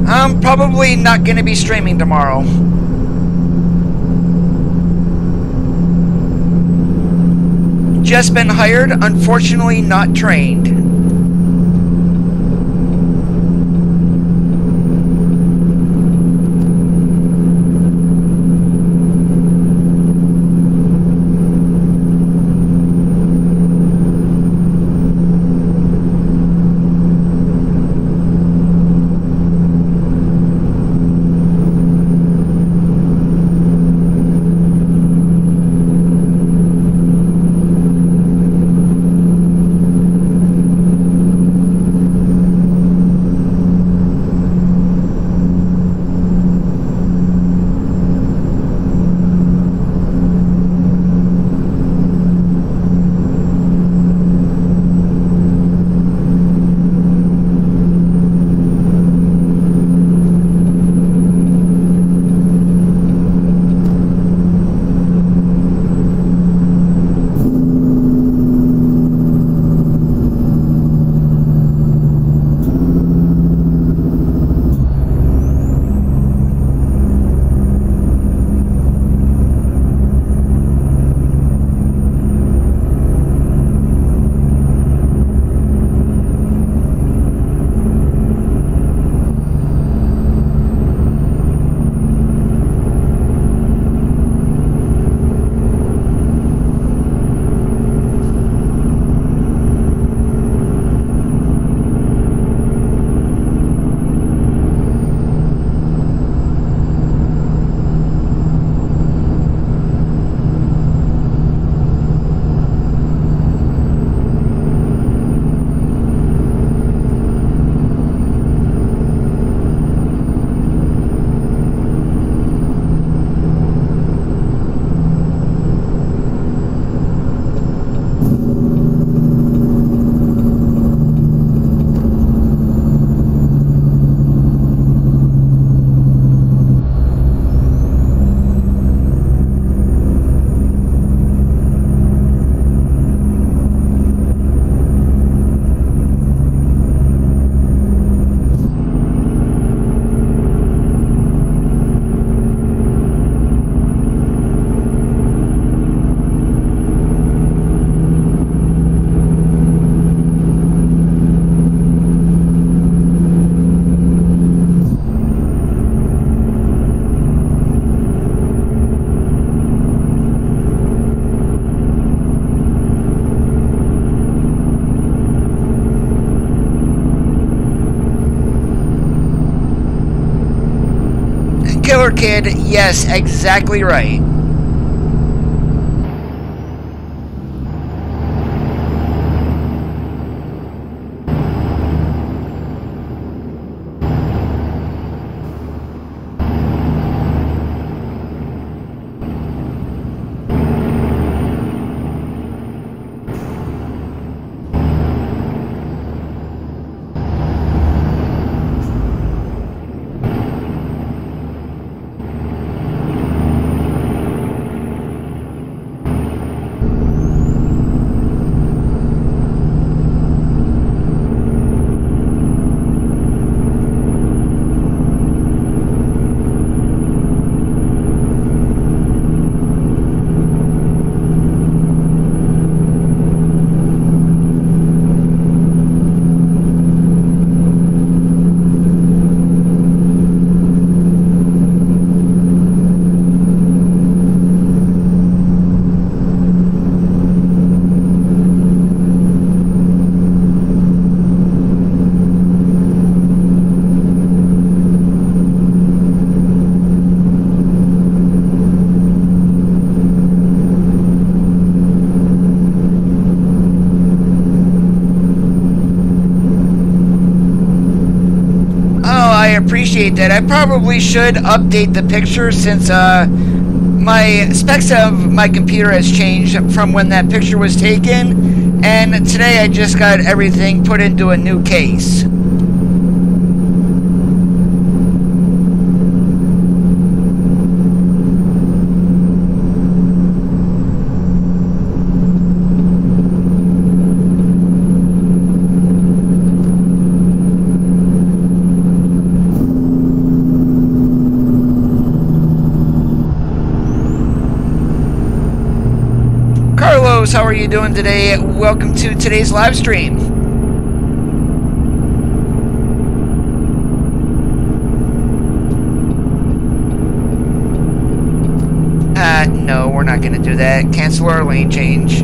I'm probably not going to be streaming tomorrow. Just been hired, unfortunately not trained. kid. Yes, exactly right. Appreciate that. I probably should update the picture since my specs of my computer has changed from when that picture was taken, and today I just got everything put into a new case. How are you doing today? Welcome to today's live stream. No, we're not going to do that. Cancel our lane change.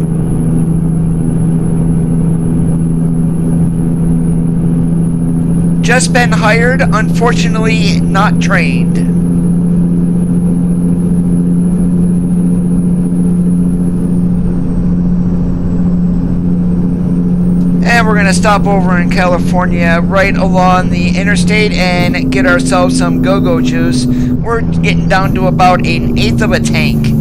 Just been hired, unfortunately not trained. And we're going to stop over in California right along the interstate and get ourselves some go-go juice. We're getting down to about 1/8 of a tank.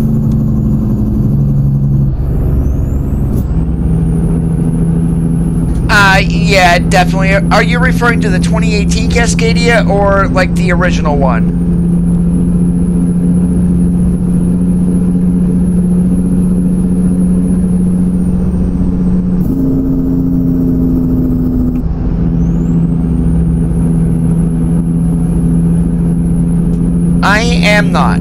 Yeah, definitely. Are you referring to the 2018 Cascadia or like the original one? I am not.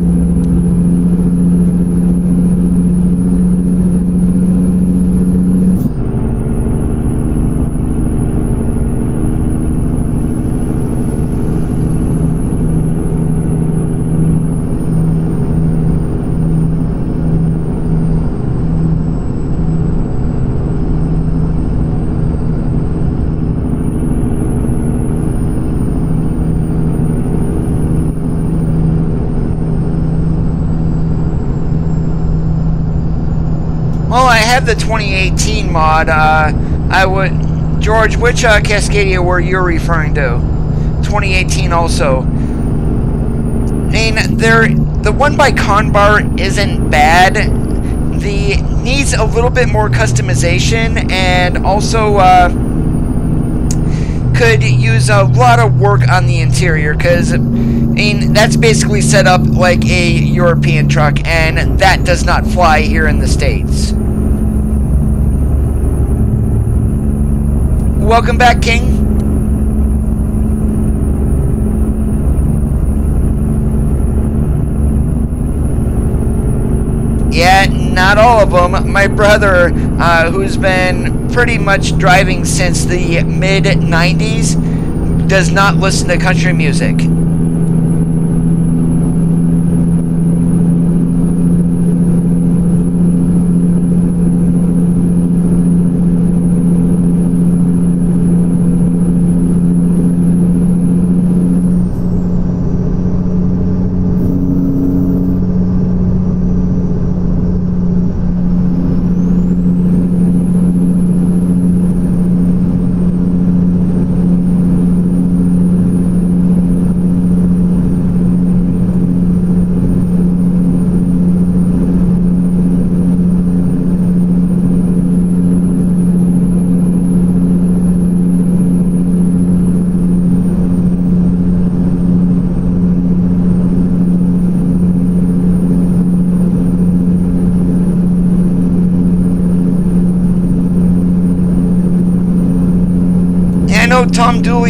Well, I have the 2018 mod. George, which Cascadia were you referring to? 2018 also. I mean, the one by Conbar isn't bad. The needs a little bit more customization, and also could use a lot of work on the interior, because I mean, that's basically set up like a European truck, and that does not fly here in the States. Welcome back, King. Yeah, not all of them. My brother, who's been pretty much driving since the mid-90s, does not listen to country music.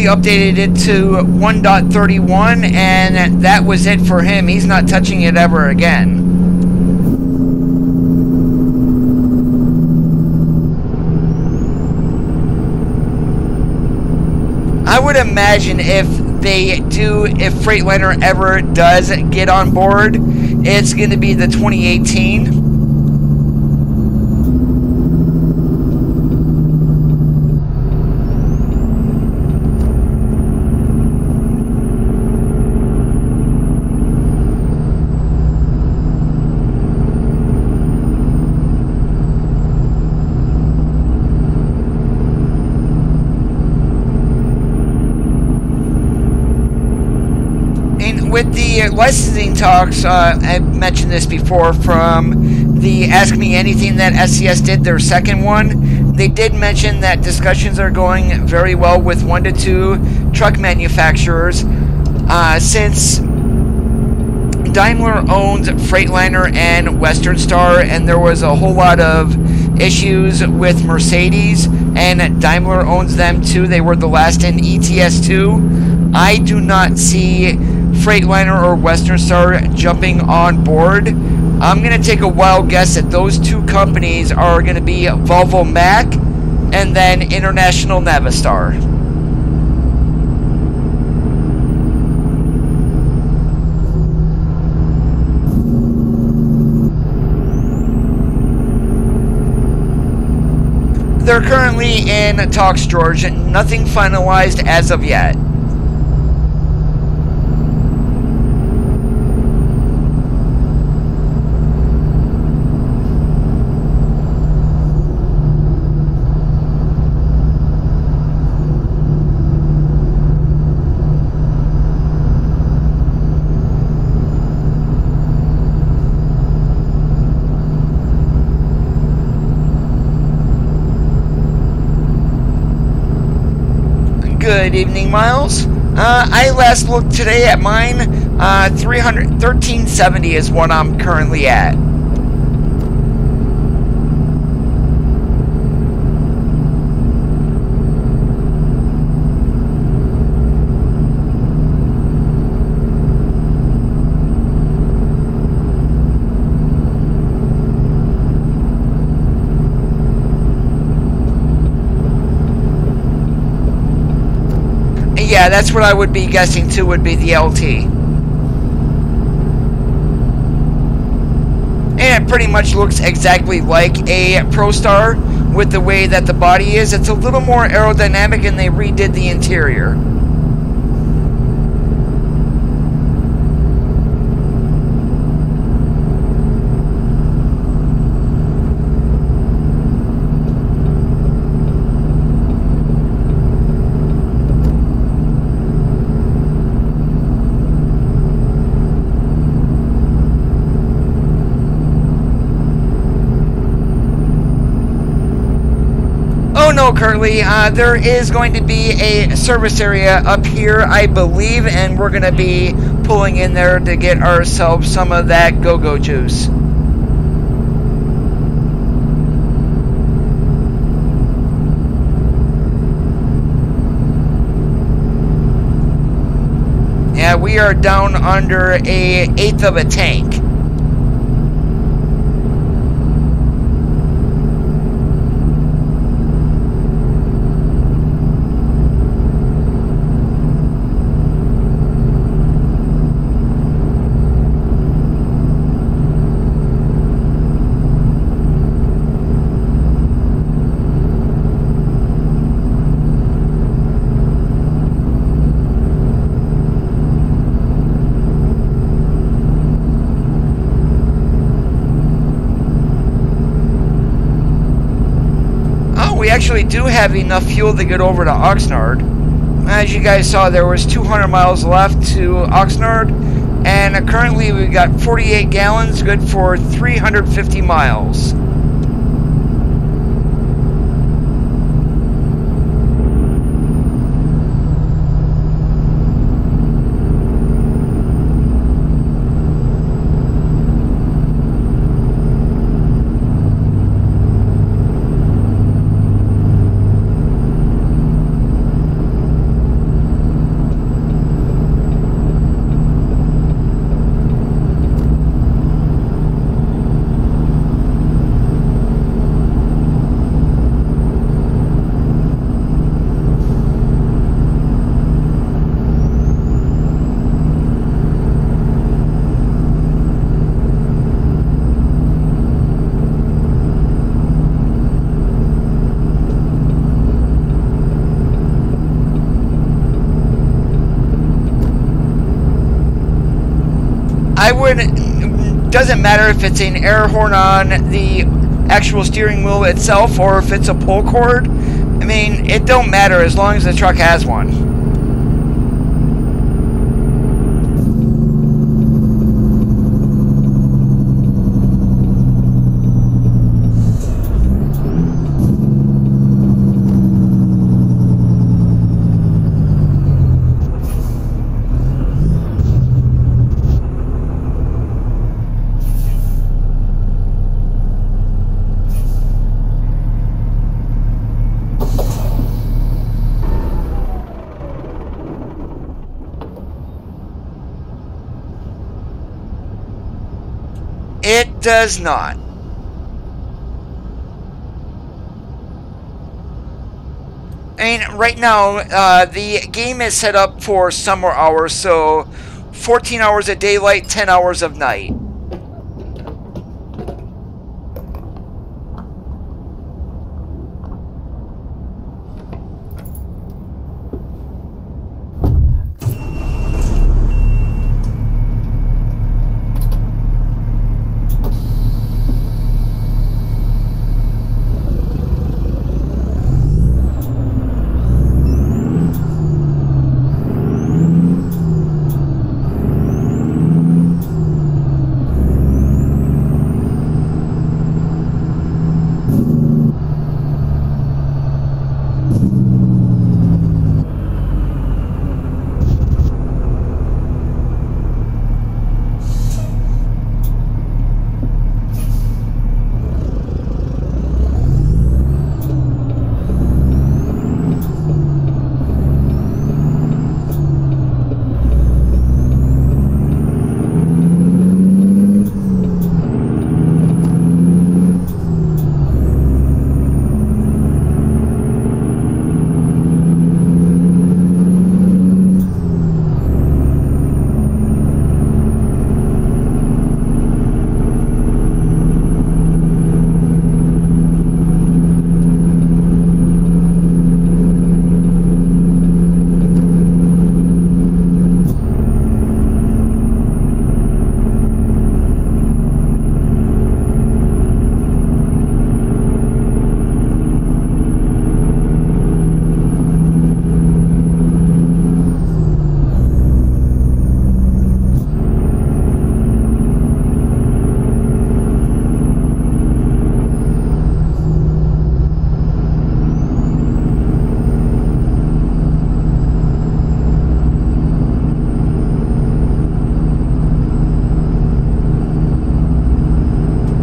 updated it to 1.31, and that was it for him. He's not touching it ever again. I would imagine if Freightliner ever does get on board, it's going to be the 2018. With the licensing talks, I mentioned this before, from the Ask Me Anything that SCS did, their second one, they did mention that discussions are going very well with 1 to 2 truck manufacturers, since Daimler owns Freightliner and Western Star, and there was a whole lot of issues with Mercedes, and Daimler owns them too. They were the last in ETS2. I do not see Freightliner or Western Star jumping on board. I'm going to take a wild guess that those two companies are going to be Volvo Mack and then International Navistar. They're currently in talks, George. Nothing finalized as of yet. Good evening, Miles. I last looked today at mine. 1370 is what I'm currently at. Yeah, that's what I would be guessing too, would be the LT. And it pretty much looks exactly like a ProStar with the way that the body is. It's a little more aerodynamic, and they redid the interior. Oh no, Curly, there is going to be a service area up here, I believe, and we're going to be pulling in there to get ourselves some of that go-go juice. Yeah, we are down under an eighth of a tank. We actually do have enough fuel to get over to Oxnard. As you guys saw, there was 200 miles left to Oxnard, and currently we've got 48 gallons, good for 350 miles. doesn't matter if it's an air horn on the actual steering wheel itself or if it's a pull cord. I mean, it don't matter as long as the truck has one. It does not. I mean, right now, the game is set up for summer hours, so 14 hours of daylight, 10 hours of night.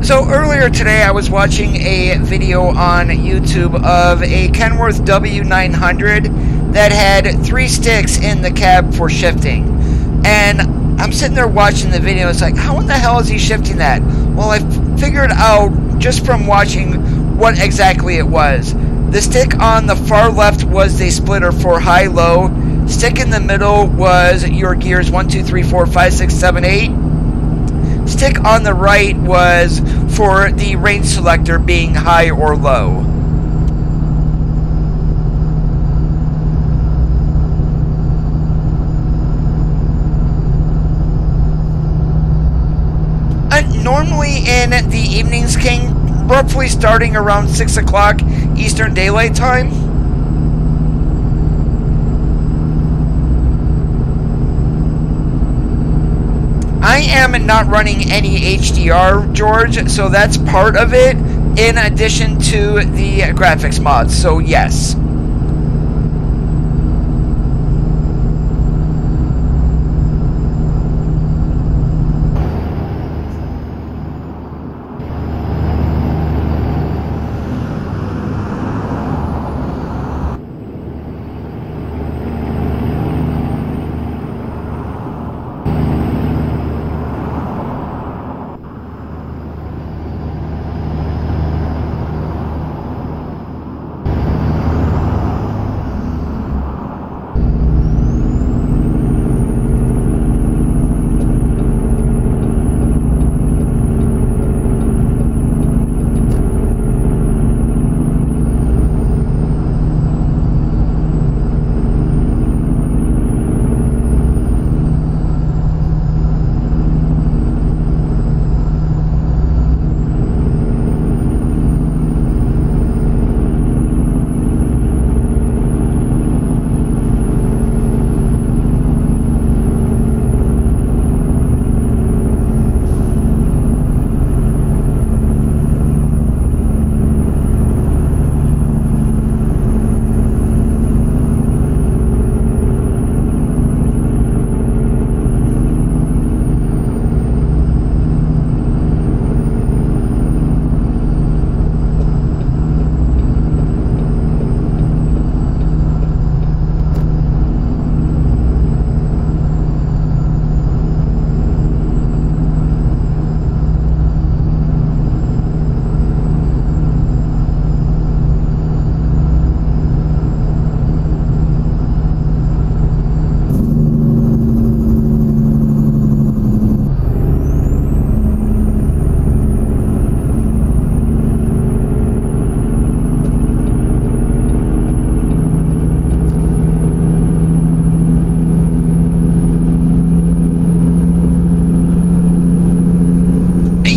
So earlier today I was watching a video on YouTube of a Kenworth W900 that had 3 sticks in the cab for shifting. And I'm sitting there watching the video, it's like, how in the hell is he shifting that? Well, I figured out just from watching what exactly it was. The stick on the far left was the splitter for high-low. Stick in the middle was your gears 1, 2, 3, 4, 5, 6, 7, 8. Stick on the right was for the range selector being high or low. Normally in the evenings, King, roughly starting around 6 o'clock Eastern Daylight Time. I am not running any HDR, George, so that's part of it, in addition to the graphics mods, so yes.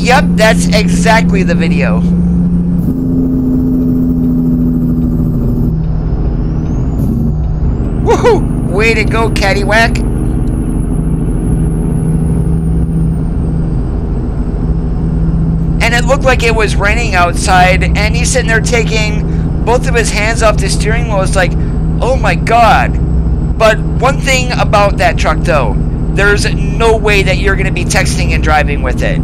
Yep, that's exactly the video. Woohoo! Way to go, Caddywhack. And it looked like it was raining outside, and he's sitting there taking both of his hands off the steering wheel. It's like, oh my god. But one thing about that truck, though, there's no way that you're going to be texting and driving with it.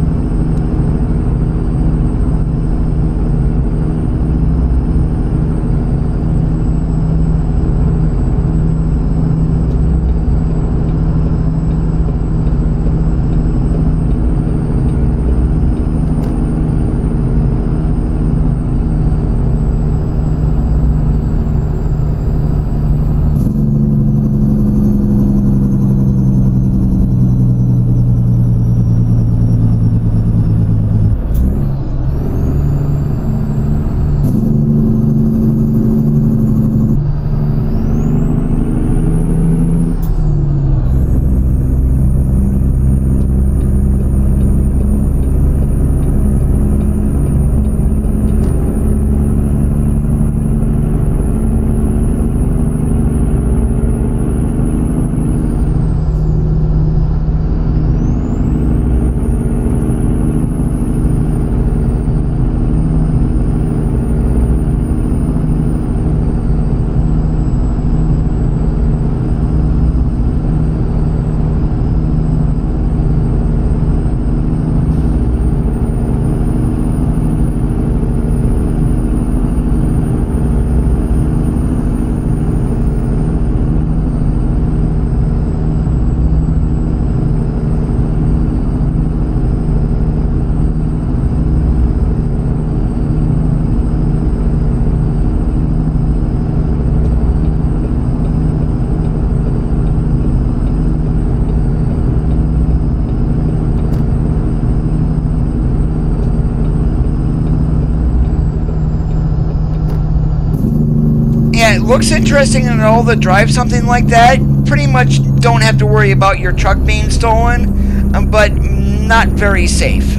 Yeah, it looks interesting and all to drive something like that. Pretty much don't have to worry about your truck being stolen, but not very safe.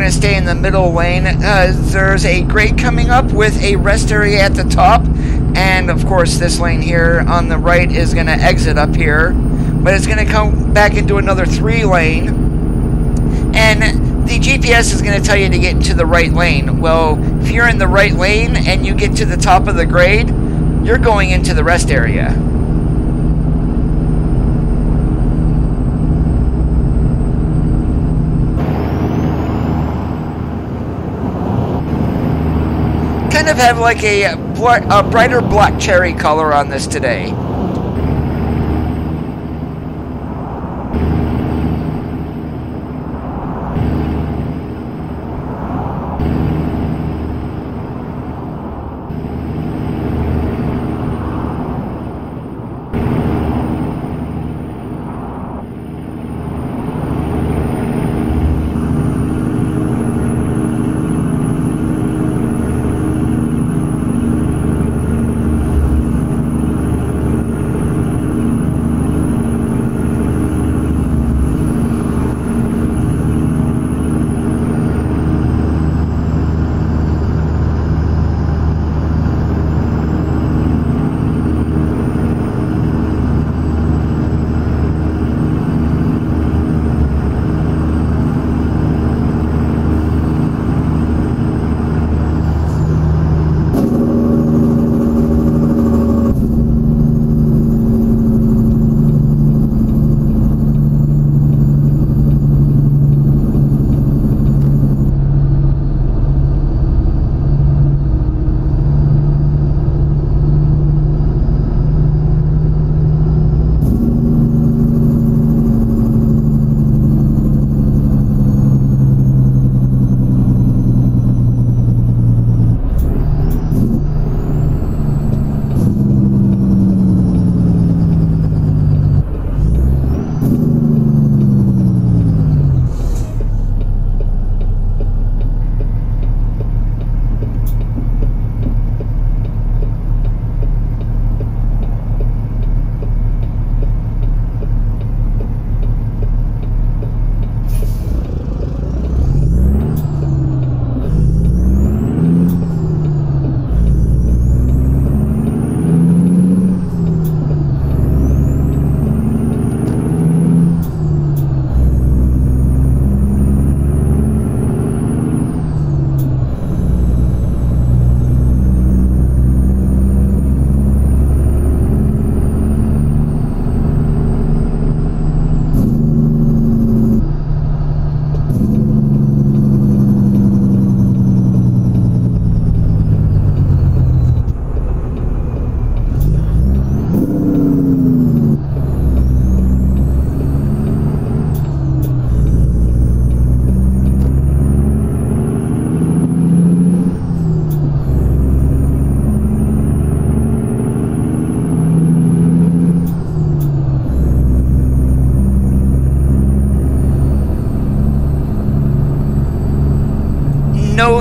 Stay in the middle lane. There's a grade coming up with a rest area at the top, and of course this lane here on the right is going to exit up here, but it's going to come back into another 3-lane, and the GPS is going to tell you to get into the right lane. Well, if you're in the right lane and you get to the top of the grade, you're going into the rest area. Kind of have like a brighter black cherry color on this today.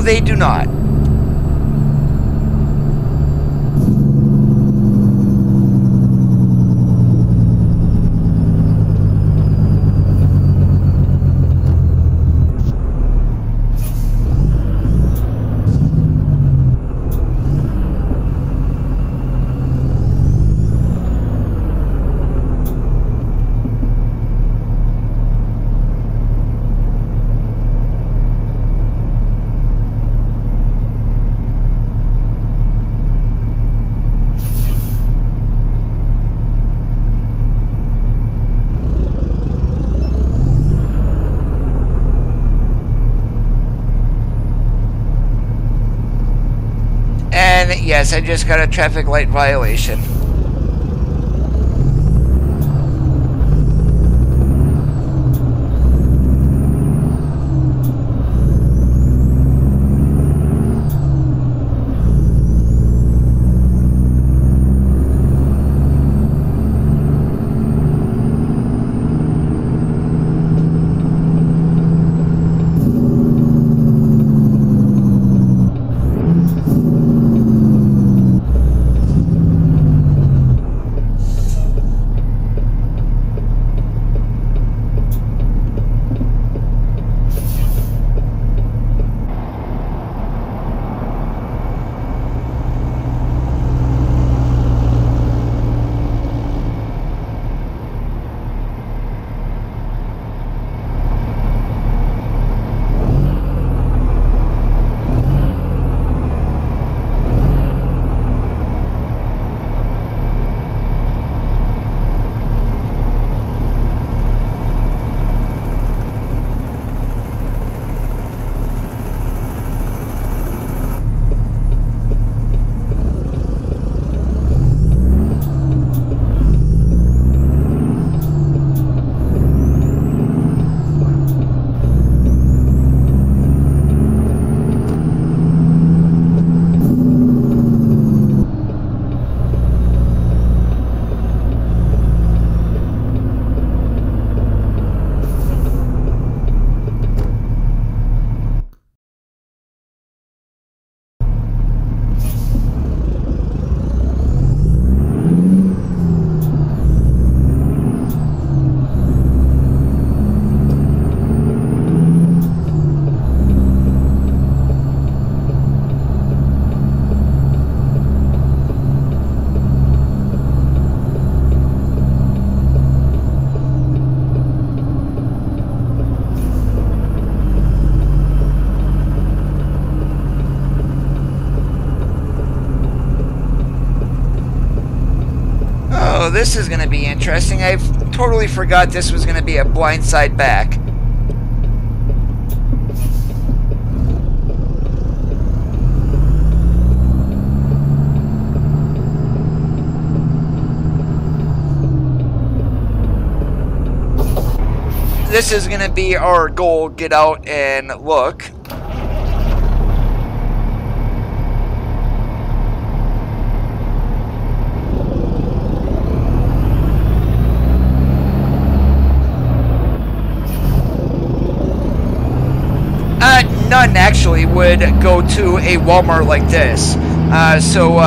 they do not. And yes, I just got a traffic light violation. Oh, this is going to be interesting. I totally forgot this was going to be a blindside back. This is going to be our goal. Get out and look. None actually would go to a Walmart like this. So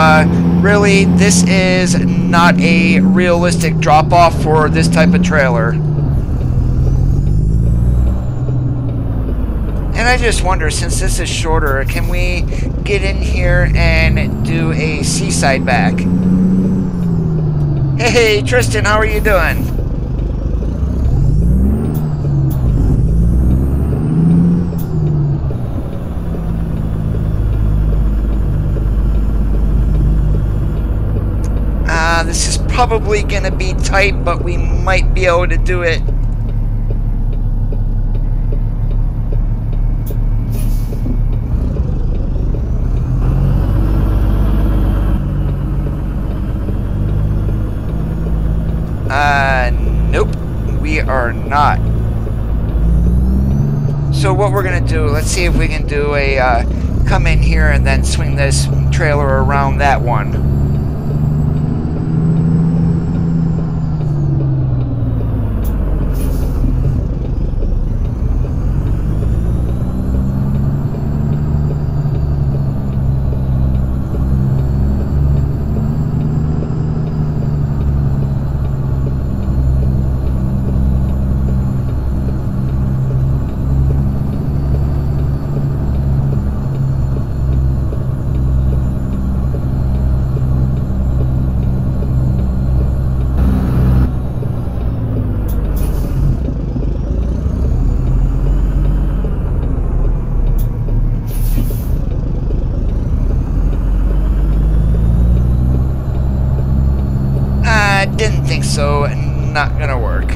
really, this is not a realistic drop-off for this type of trailer. And I just wonder, since this is shorter, can we get in here and do a seaside back? Hey, Tristan, how are you doing? This is probably going to be tight, but we might be able to do it. Nope, we are not. So what we're going to do, let's see if we can do a, come in here and then swing this trailer around that one. Didn't think so. Not gonna work.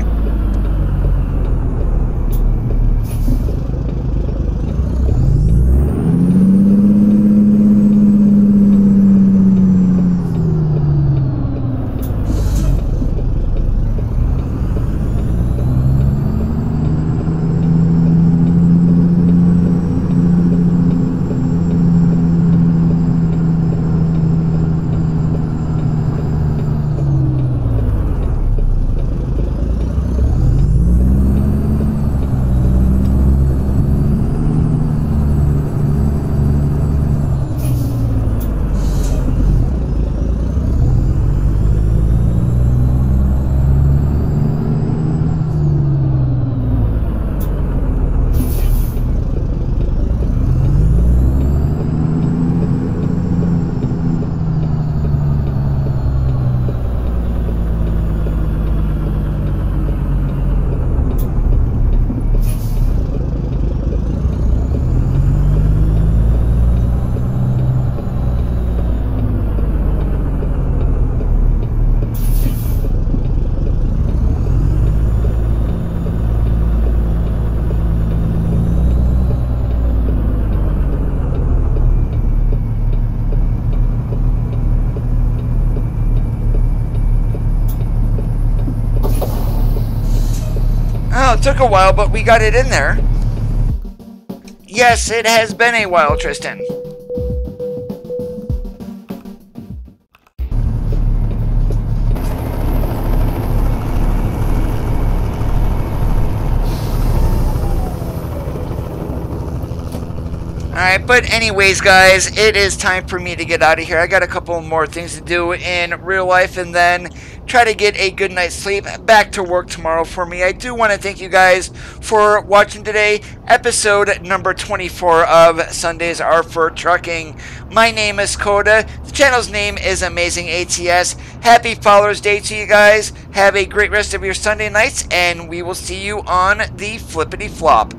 Oh, it took a while, but we got it in there. Yes, it has been a while, Tristan. Alright, but anyways, guys, it is time for me to get out of here. I got a couple more things to do in real life and then try to get a good night's sleep. Back to work tomorrow for me. I do want to thank you guys for watching today. Episode number 24 of Sundays Are for Trucking. My name is Coda. The channel's name is Amazing ATS. Happy Father's Day to you guys. Have a great rest of your Sunday nights, and we will see you on the flippity flop.